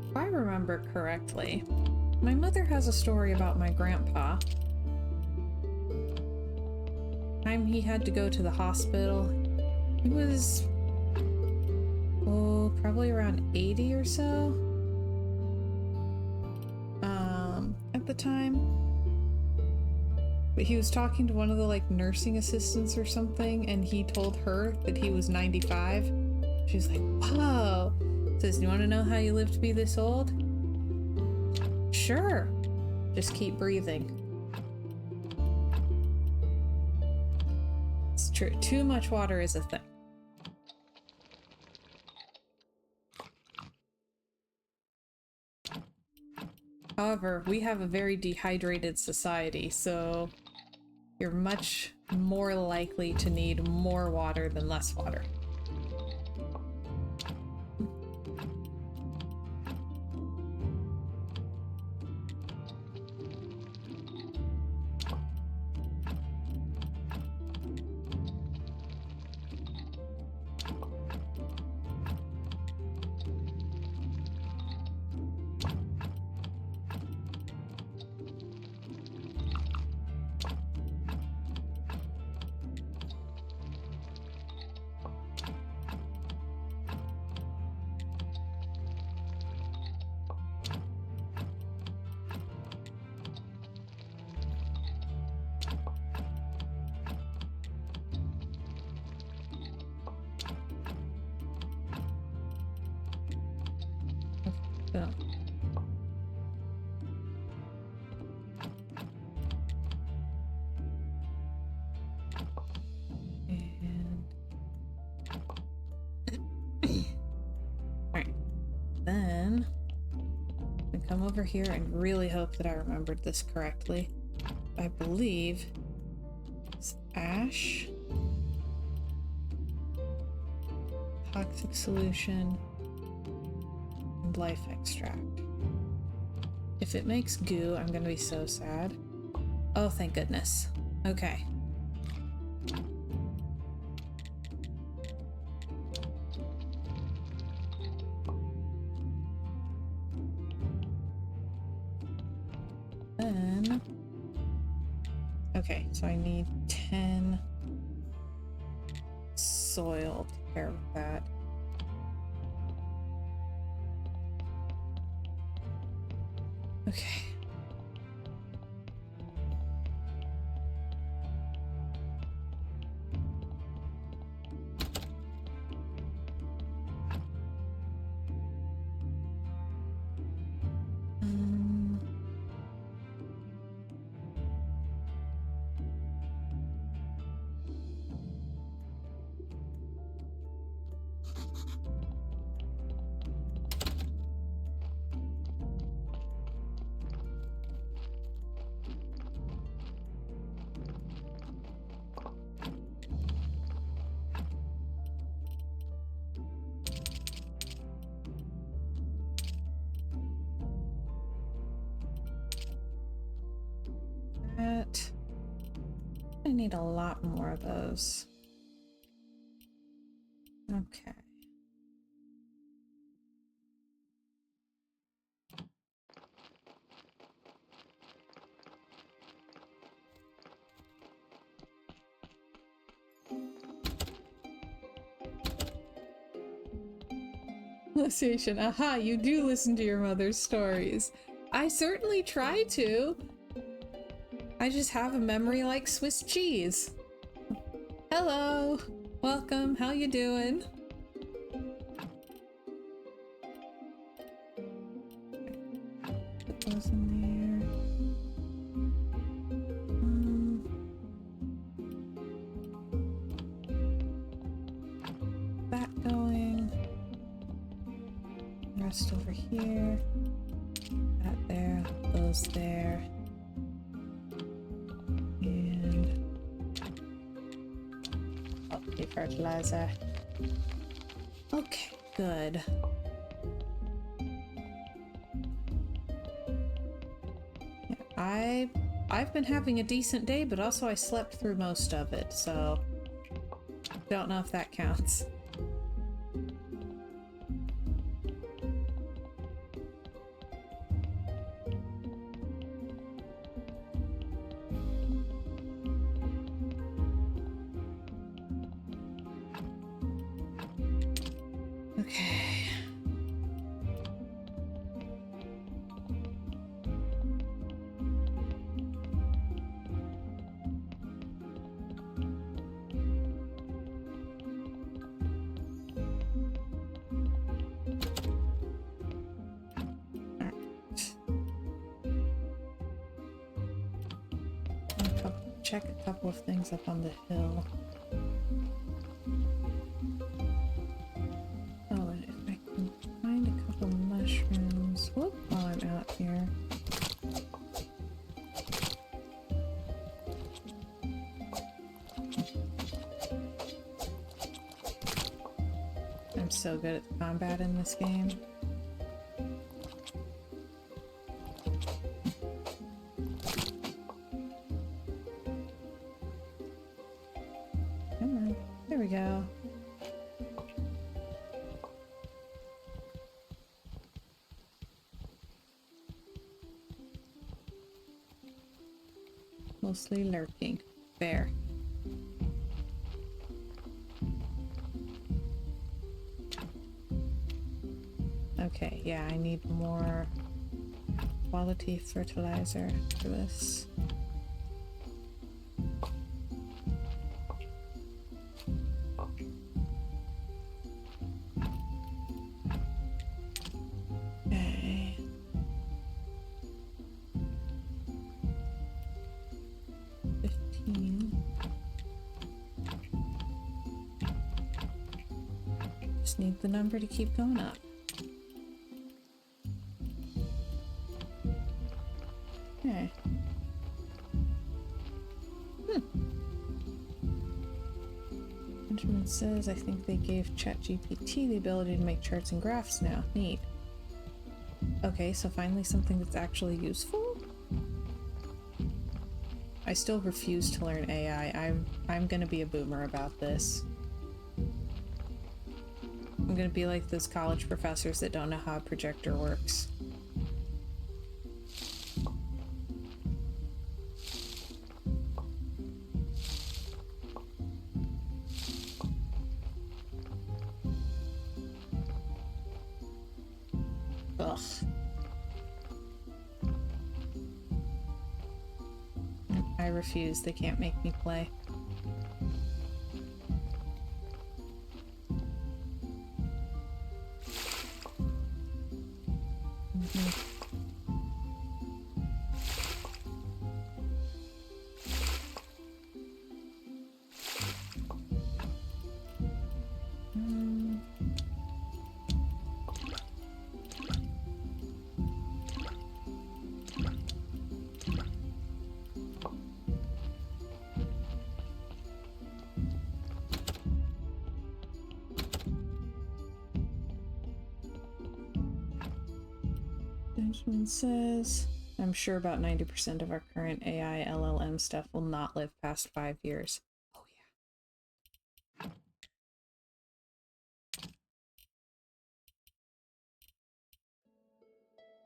If I remember correctly, my mother has a story about my grandpa. Time he had to go to the hospital. He was, oh, probably around 80 or so. At the time. But he was talking to one of the, like, nursing assistants or something, and he told her that he was 95. She's like, whoa. Says, do you want to know how you live to be this old? Sure. Just keep breathing. It's true. Too much water is a thing. However, we have a very dehydrated society, so you're much more likely to need more water than less water. So. And come over here and really hope that I remembered this correctly. I believe it's ash, toxic solution, and life extract. If it makes goo, I'm gonna be so sad. Oh, thank goodness. Okay. Then... okay, so I need 10 soil to pair with that. Okay. I need a lot more of those. Okay. Association. Aha, you do listen to your mother's stories. I certainly try to. I just have a memory like Swiss cheese. Hello. Welcome. How you doing? Put those in there. That going. Rest over here. That there. Those there. Fertilizer. Okay, good. Yeah, I've been having a decent day, but also I slept through most of it, so don't know if that counts. Check a couple of things up on the hill. Oh, and if I can find a couple mushrooms. Whoop, while I'm out here. I'm so good at combat in this game. There we go. Mostly lurking. There. Okay, yeah, I need more quality fertilizer for this. Need the number to keep going up. Okay. Benjamin says, I think they gave ChatGPT the ability to make charts and graphs now. Neat. Okay, so finally something that's actually useful? I still refuse to learn AI. I'm gonna be a boomer about this. I'm gonna be like those college professors that don't know how a projector works. Ugh. I refuse. They can't make me play. Benjamin says, I'm sure about 90% of our current AI LLM stuff will not live past 5 years. Oh yeah.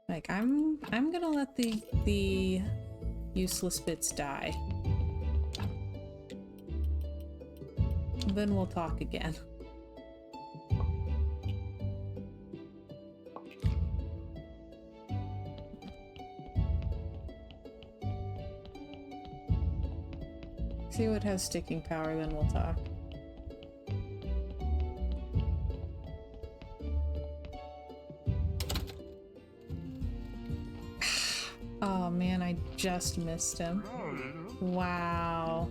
Like, I'm gonna let the useless bits die. Then we'll talk again. See what has sticking power, then we'll talk. Oh man, I just missed him. Wow.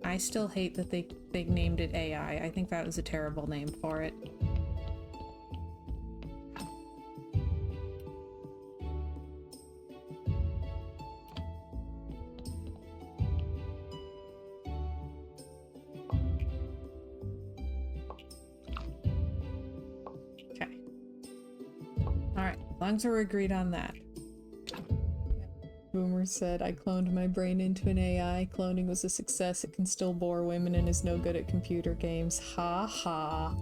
I still hate that they named it AI. I think that was a terrible name for it. Okay. Alright, as long as we're agreed on that. Boomer said, I cloned my brain into an AI. Cloning was a success. It can still bore women and is no good at computer games. Ha ha.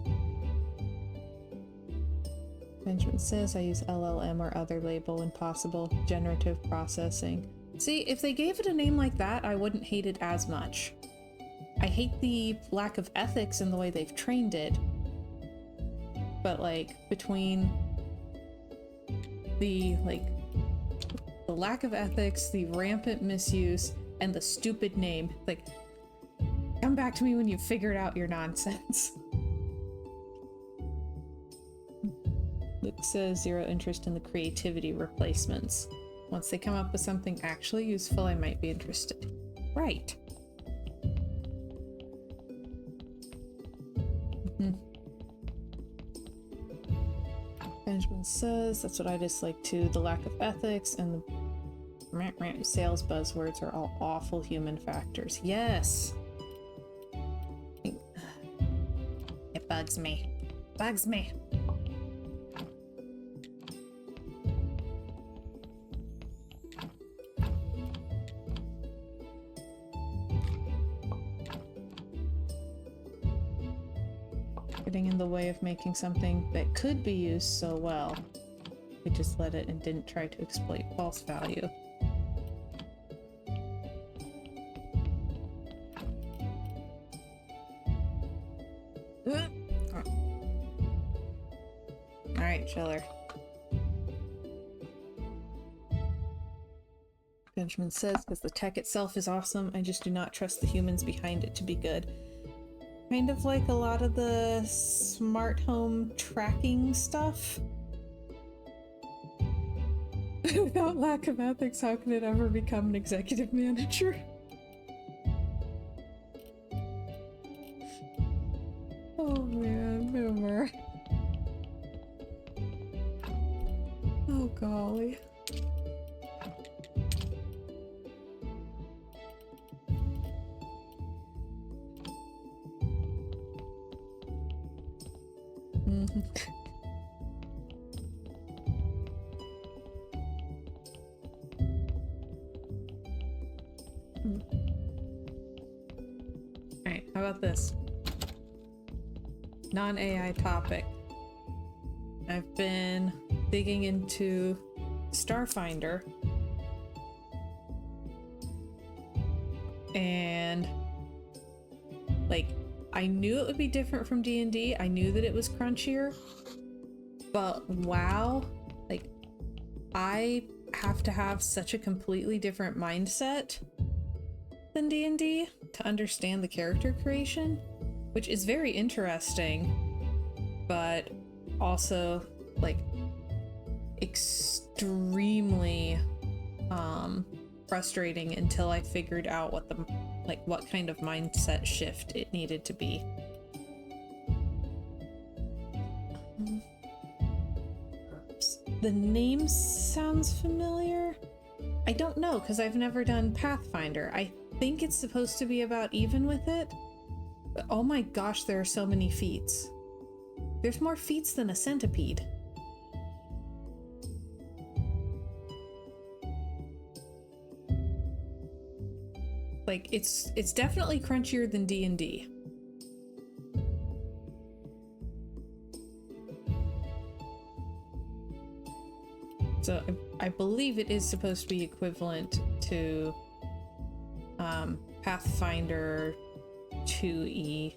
Benjamin says, I use LLM or other label when possible. Generative processing. See, if they gave it a name like that, I wouldn't hate it as much. I hate the lack of ethics in the way they've trained it. But, like, between the, like, the lack of ethics, the rampant misuse, and the stupid name. Like, come back to me when you've figured out your nonsense. Luke says zero interest in the creativity replacements. Once they come up with something actually useful, I might be interested. Right. Benjamin says, that's what I dislike too, the lack of ethics and the sales buzzwords are all awful human factors. Yes! It bugs me. Bugs me. Getting in the way of making something that could be used so well. We just let it and didn't try to exploit false value. Alright, chiller. Benjamin says, because the tech itself is awesome, I just do not trust the humans behind it to be good. Kind of like a lot of the smart home tracking stuff. Without lack of ethics, how can it ever become an executive manager? Oh golly. Mm-hmm. Alright, how about this? Non-AI topic. I've been digging into Starfinder. And like, I knew it would be different from D&D. I knew that it was crunchier. But wow, like, I have to have such a completely different mindset than D&D to understand the character creation, which is very interesting, but also like extremely frustrating until I figured out what kind of mindset shift it needed to be. The name sounds familiar. I don't know, because I've never done Pathfinder. I think it's supposed to be about even with it. But oh my gosh, there are so many feats. There's more feats than a centipede. Like, it's definitely crunchier than D&D. So I believe it is supposed to be equivalent to Pathfinder 2E.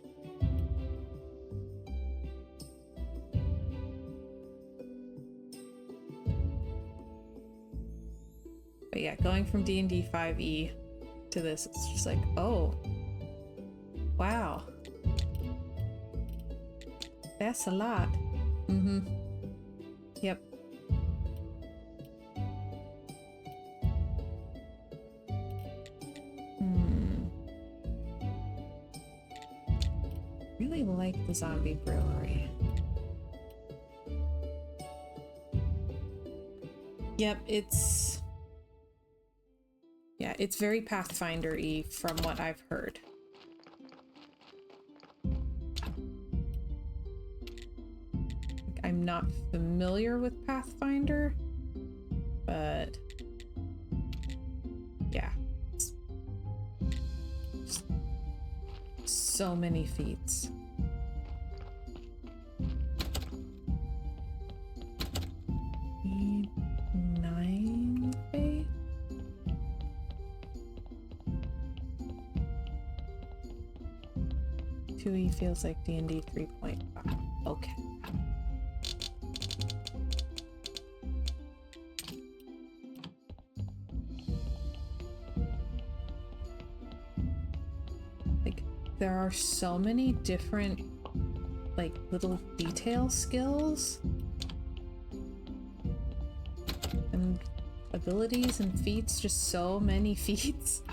But yeah, going from D&D 5E to this, it's just like, oh, wow. That's a lot. Mm-hmm. Yep. Really like the zombie brewery. Yep, it's very Pathfinder-y from what I've heard. I'm not familiar with Pathfinder, but yeah, so many feats. Nine faith? .2E feels like D&D 3.5. Okay. There are so many different, like, little detail skills and abilities and feats, just so many feats.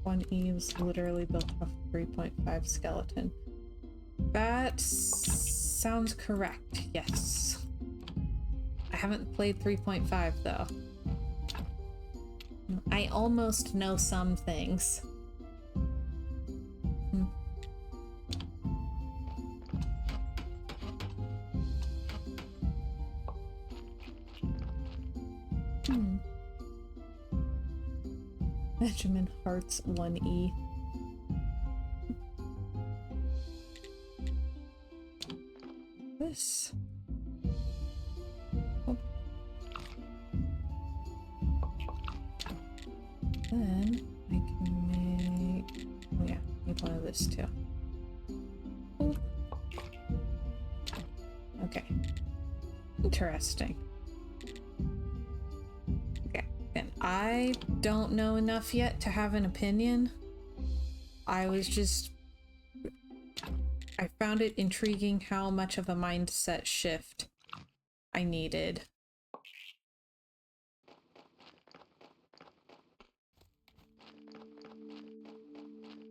One E was literally built off 3.5 skeleton. That sounds correct, yes. I haven't played 3.5 though. I almost know some things. Benjamin Hart's 1E. This. Oh. Then I can make. Oh yeah, make one of this too. Oh. Okay. Interesting. Okay, and I don't know enough yet to have an opinion. I found it intriguing how much of a mindset shift I needed.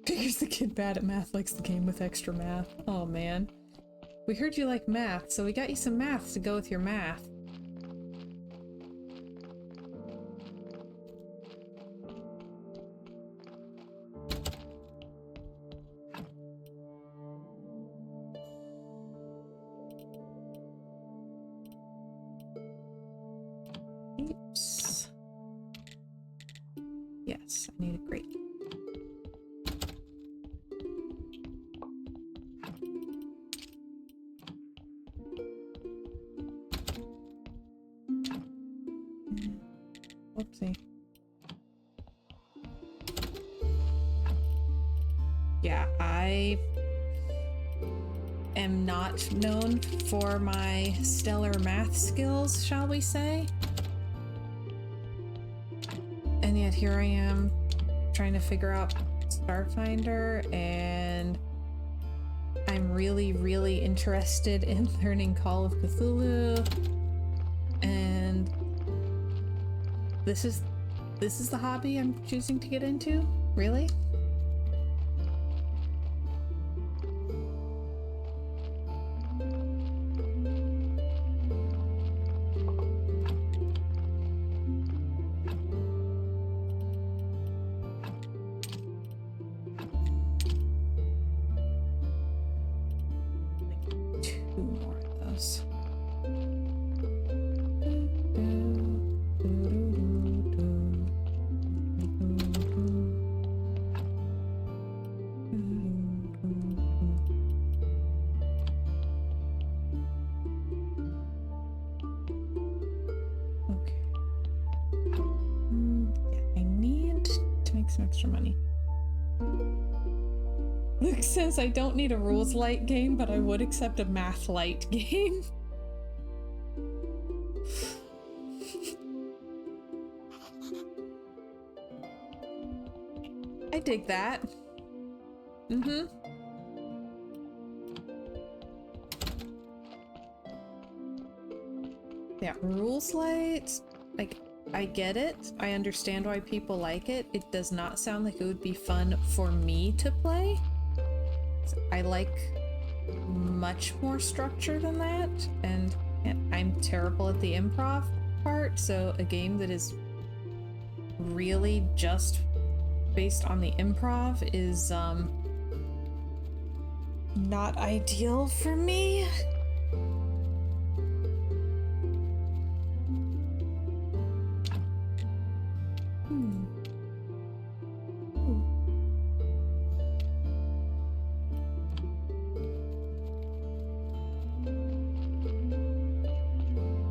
Figures the kid bad at math likes the game with extra math. Oh man. We heard you like math, so we got you some math to go with your math. Oops. Yes, I need a grate. Whoopsie. Yeah, I am not known for my stellar math skills, shall we say? And yet here I am trying to figure out Starfinder, and I'm really, really interested in learning Call of Cthulhu, and this is the hobby I'm choosing to get into? Really? Some extra money. Luke says I don't need a rules light game, but I would accept a math light game. I dig that. Mm-hmm. Yeah, rules light, like, I get it. I understand why people like it. It does not sound like it would be fun for me to play. I like much more structure than that, and I'm terrible at the improv part, so a game that is really just based on the improv is not ideal for me.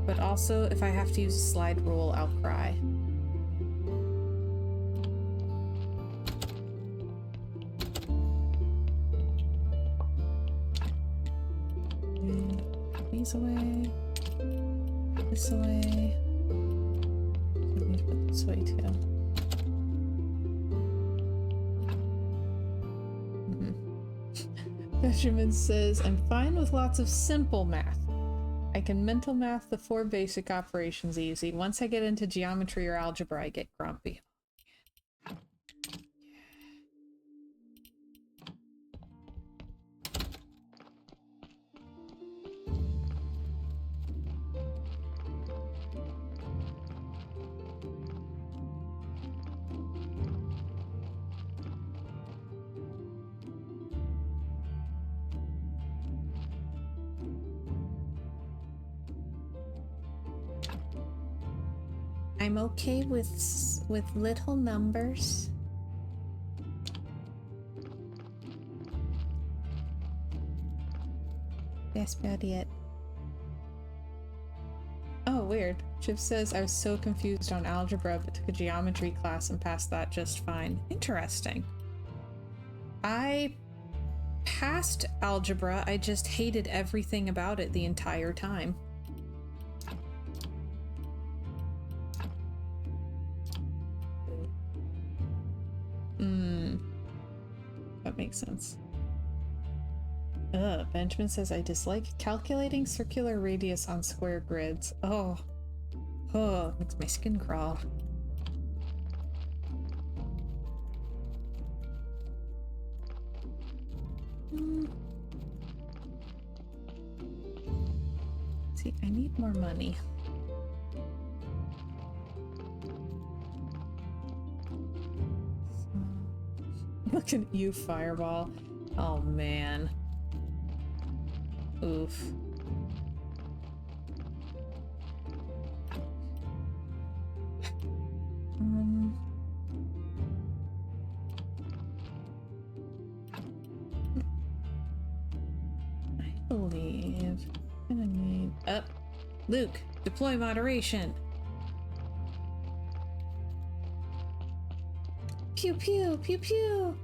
But also, if I have to use a slide rule, I'll cry. And these away. This away. I need to put this away too. Benjamin says, I'm fine with lots of simple math. I can mental math the 4 basic operations easy. Once I get into geometry or algebra, I get grumpy. I'm okay with little numbers. That's about it. Oh, weird. Chip says I was so confused on algebra, but took a geometry class and passed that just fine. Interesting. I passed algebra, I just hated everything about it the entire time. That makes sense. Benjamin says I dislike calculating circular radius on square grids. Oh, makes my skin crawl. See, I need more money. Looking at you, Fireball. Oh, man. Oof. I believe I'm gonna need up. Luke, deploy moderation. Pew pew pew pew.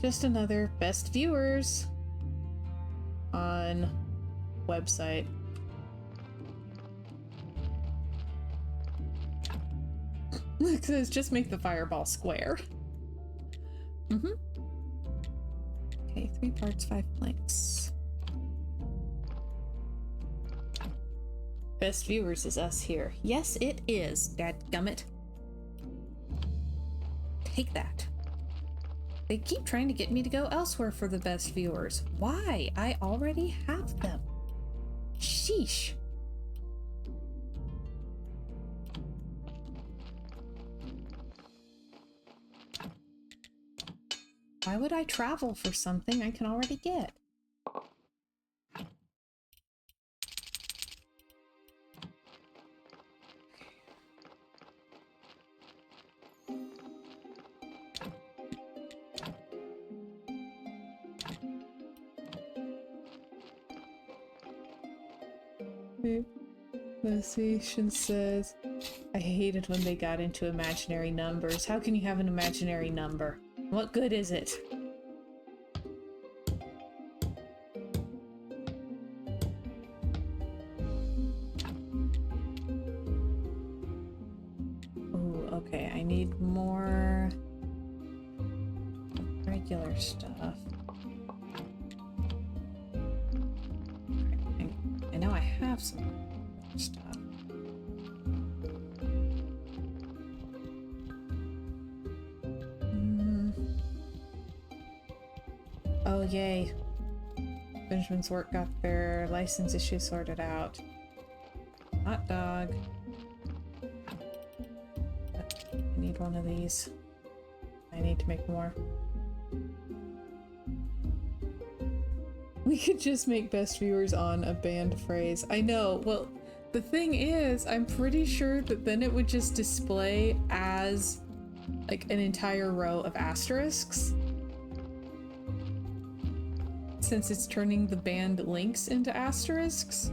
Just another best viewers on website. Look, it says just make the fireball square. Okay, 3 parts, 5 planks. Best viewers is us here. Yes, it is, dadgummit. Take that. They keep trying to get me to go elsewhere for the best viewers. Why? I already have them. Sheesh. Why would I travel for something I can already get? The station says, I hated when they got into imaginary numbers. How can you have an imaginary number? What good is it? Oh, okay. I need more regular stuff. I know I have some stuff. Oh, yay. Benjamin's work got their license issue sorted out. Hot dog. I need one of these. I need to make more. We could just make best viewers on a banned phrase. I know. Well, the thing is, I'm pretty sure that then it would just display as like an entire row of asterisks. Since it's turning the banned links into asterisks.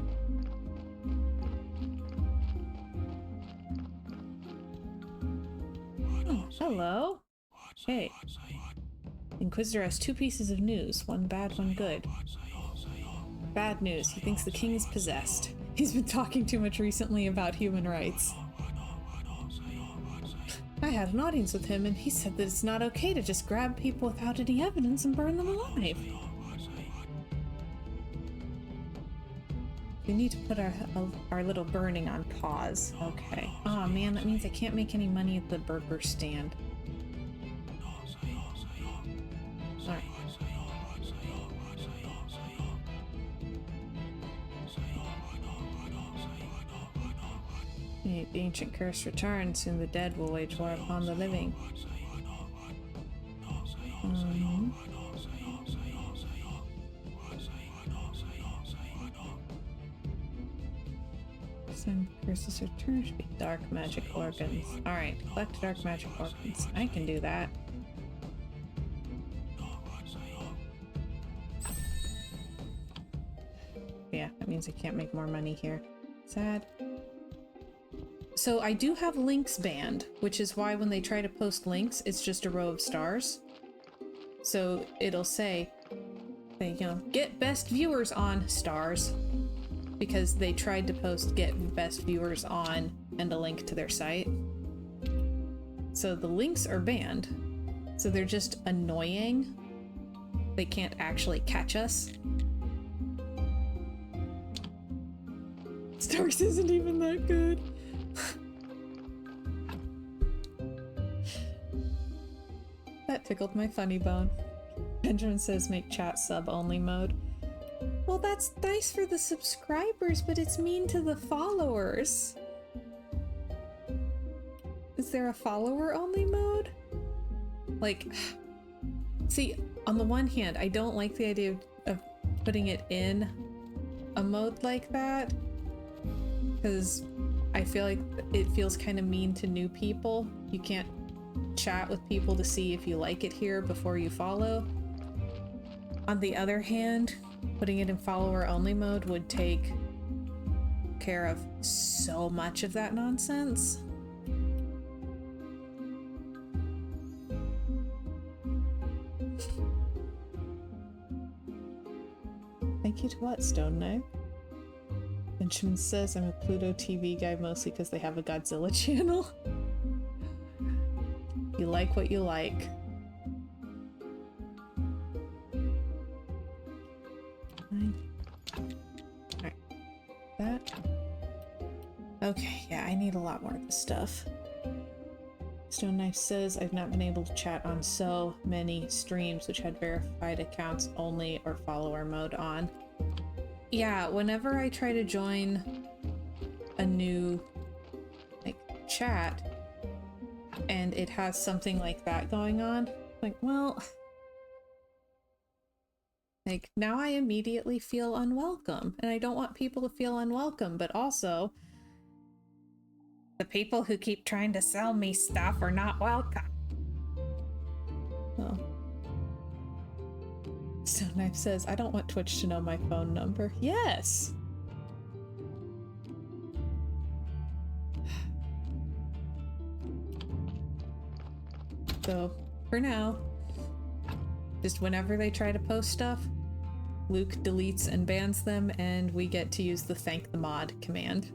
Oh, hello. Hey. Inquisitor has 2 pieces of news, one bad, one good. Bad news, he thinks the king is possessed. He's been talking too much recently about human rights. I had an audience with him and he said that it's not okay to just grab people without any evidence and burn them alive. We need to put our little burning on pause. Okay. Oh man, that means I can't make any money at the burger stand. Alright. The ancient curse returns, soon the dead will wage war upon the living. Some curses return should be dark magic organs. Alright, collect dark magic organs. I can do that. Yeah, that means I can't make more money here. Sad. So I do have links banned, which is why when they try to post links, it's just a row of stars. So it'll say, you know, get best viewers on stars. Because they tried to post get best viewers on and a link to their site. So the links are banned. So they're just annoying. They can't actually catch us. Stars isn't even that good. That tickled my funny bone. Benjamin says make chat sub-only mode. Well, that's nice for the subscribers, but it's mean to the followers. Is there a follower-only mode? Like, see, on the one hand, I don't like the idea of putting it in a mode like that, because I feel like it feels kind of mean to new people. You can't chat with people to see if you like it here before you follow. On the other hand, putting it in follower-only mode would take care of so much of that nonsense. Thank you to what, Stone Knight? Benjamin says I'm a Pluto TV guy mostly because they have a Godzilla channel. You like what you like. Alright. That. Okay, yeah, I need a lot more of this stuff. Stone Knife says I've not been able to chat on so many streams which had verified accounts only or follower mode on. Yeah, whenever I try to join a new like chat and it has something like that going on, like, well, like now I immediately feel unwelcome, and I don't want people to feel unwelcome, but also the people who keep trying to sell me stuff are not welcome. Oh. Stone Knife says, I don't want Twitch to know my phone number. Yes! So, for now, just whenever they try to post stuff, Luke deletes and bans them, and we get to use the thank the mod command.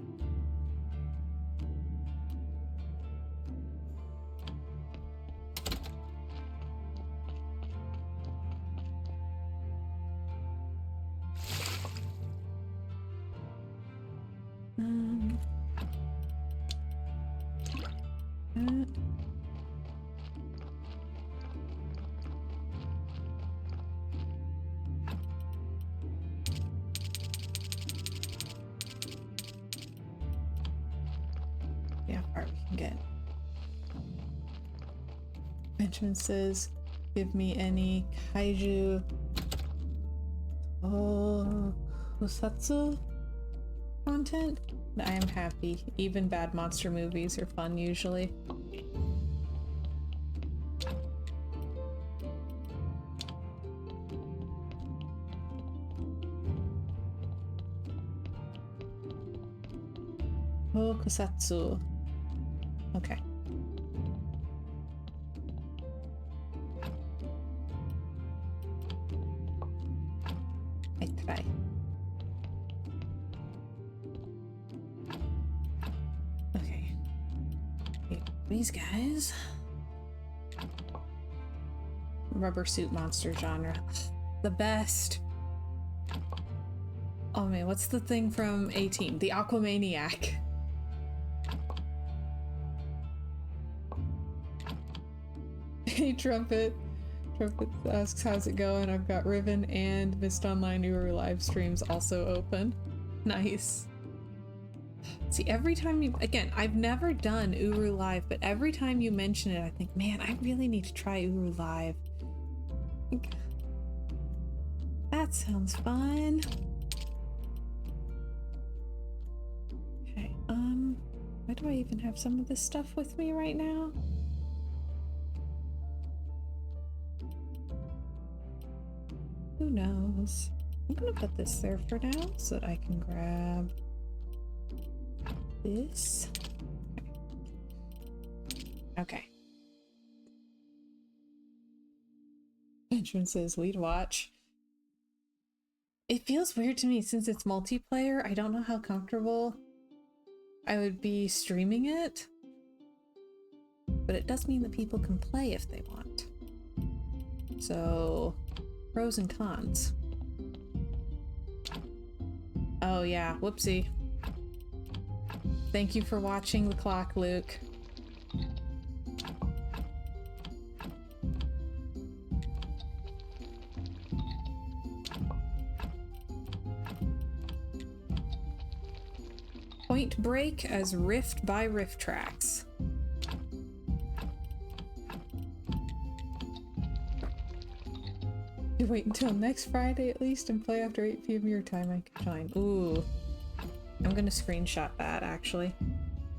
Yeah, far we can get. Benjamin says, give me any kaiju kusatsu content. I am happy. Even bad monster movies are fun usually. Kusatsu. Okay. I try. Okay. These guys. Rubber suit monster genre. The best. Oh man, what's the thing from A-Team? The Aquamaniac. Hey Trumpet. Trumpet asks how's it going. I've got Riven and Mist Online Uru live streams also open. Nice. See, every time you, again, I've never done Uru Live, but every time you mention it, I think, man, I really need to try Uru Live. That sounds fun. Okay, why do I even have some of this stuff with me right now? Who knows? I'm gonna put this there for now so that I can grab this. Okay. Benjamin says we'd watch. It feels weird to me since it's multiplayer. I don't know how comfortable I would be streaming it, but it does mean that people can play if they want. So, pros and cons. Oh yeah, whoopsie. Thank you for watching the clock, Luke. Point Break as Rift by Rift Tracks. You wait until next Friday at least and play after 8 p.m. your time, I can join. Ooh. I'm gonna screenshot that, actually.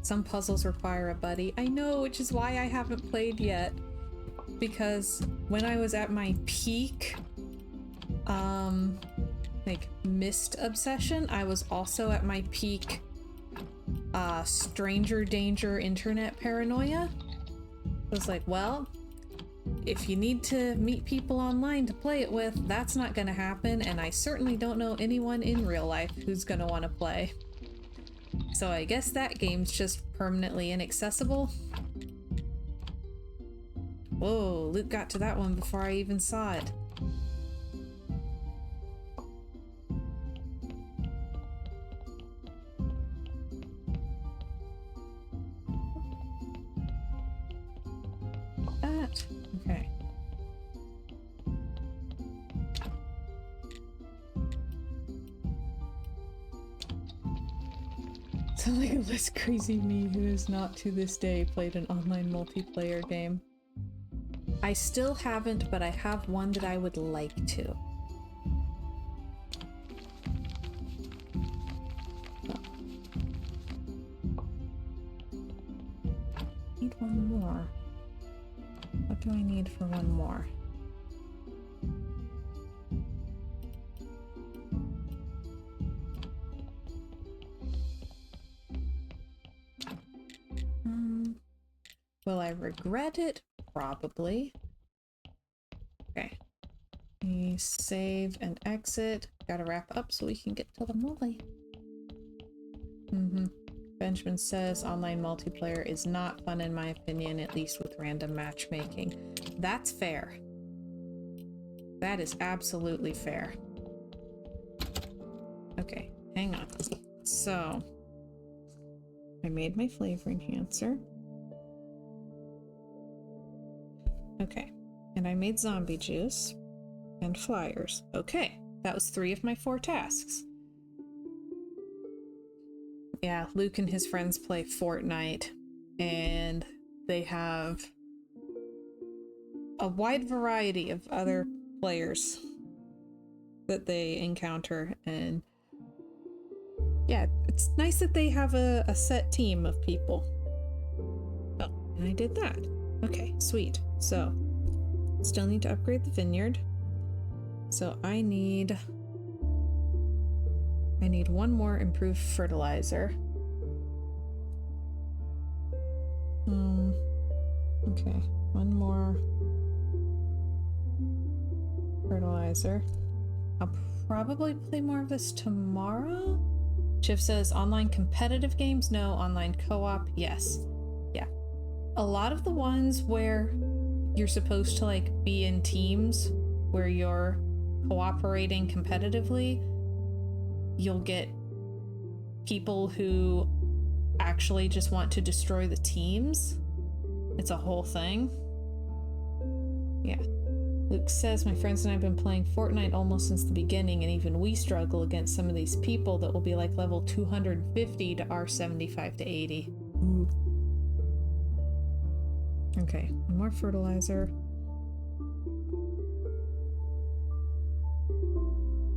Some puzzles require a buddy. I know, which is why I haven't played yet. Because when I was at my peak, like, mist obsession, I was also at my peak, stranger danger internet paranoia. I was like, well, if you need to meet people online to play it with, that's not gonna happen, and I certainly don't know anyone in real life who's gonna want to play. So I guess that game's just permanently inaccessible. Whoa, Luke got to that one before I even saw it. That. Okay. Sound like a less crazy me who has not to this day played an online multiplayer game. I still haven't, but I have one that I would like to. Oh. Need one more. What do I need for one more? Will I regret it? Probably. Okay. We save and exit. Gotta wrap up so we can get to the movie. Benjamin says online multiplayer is not fun in my opinion, at least with random matchmaking. That's fair. That is absolutely fair. Okay, hang on. So, I made my flavor enhancer. Okay, and I made zombie juice and flyers. Okay, that was 3 of my 4 tasks. Yeah, Luke and his friends play Fortnite, and they have a wide variety of other players that they encounter, and yeah, it's nice that they have a set team of people. Oh, and I did that. Okay, sweet. So, still need to upgrade the vineyard. So I need one more improved fertilizer. Okay, one more fertilizer. I'll probably play more of this tomorrow. Chiv says online competitive games, no. Online co-op, yes. Yeah. A lot of the ones where you're supposed to like be in teams where you're cooperating competitively, you'll get people who actually just want to destroy the teams. It's a whole thing. Yeah. Luke says, my friends and I have been playing Fortnite almost since the beginning, and even we struggle against some of these people that will be like level 250 to our 75 to 80. Ooh. Okay, more fertilizer.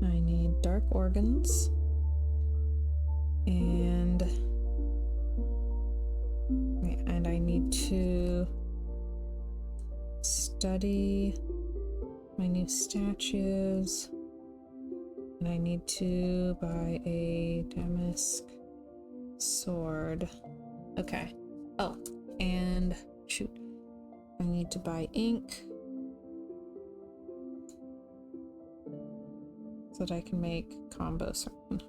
I need dark organs. And I need to study my new statues. And I need to buy a damask sword. Okay. Oh, and shoot. I need to buy ink so that I can make combo certain.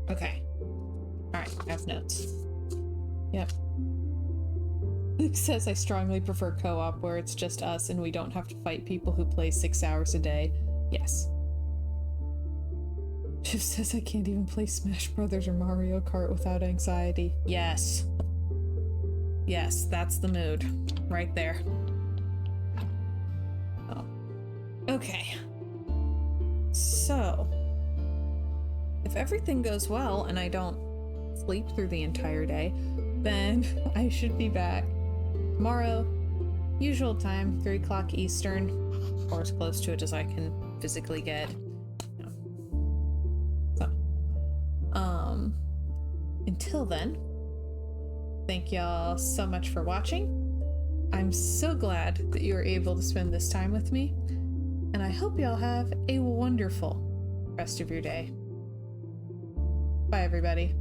Okay. Alright, I have notes. Yep. Luke says I strongly prefer co-op where it's just us and we don't have to fight people who play 6 hours a day. Yes. Shiv says I can't even play Smash Brothers or Mario Kart without anxiety. Yes. Yes, that's the mood. Right there. Oh. Okay. So, if everything goes well and I don't sleep through the entire day, then I should be back tomorrow, usual time, 3 o'clock Eastern, or as close to it as I can physically get. You know. So, until then, thank y'all so much for watching. I'm so glad that you were able to spend this time with me, and I hope y'all have a wonderful rest of your day. Bye, everybody.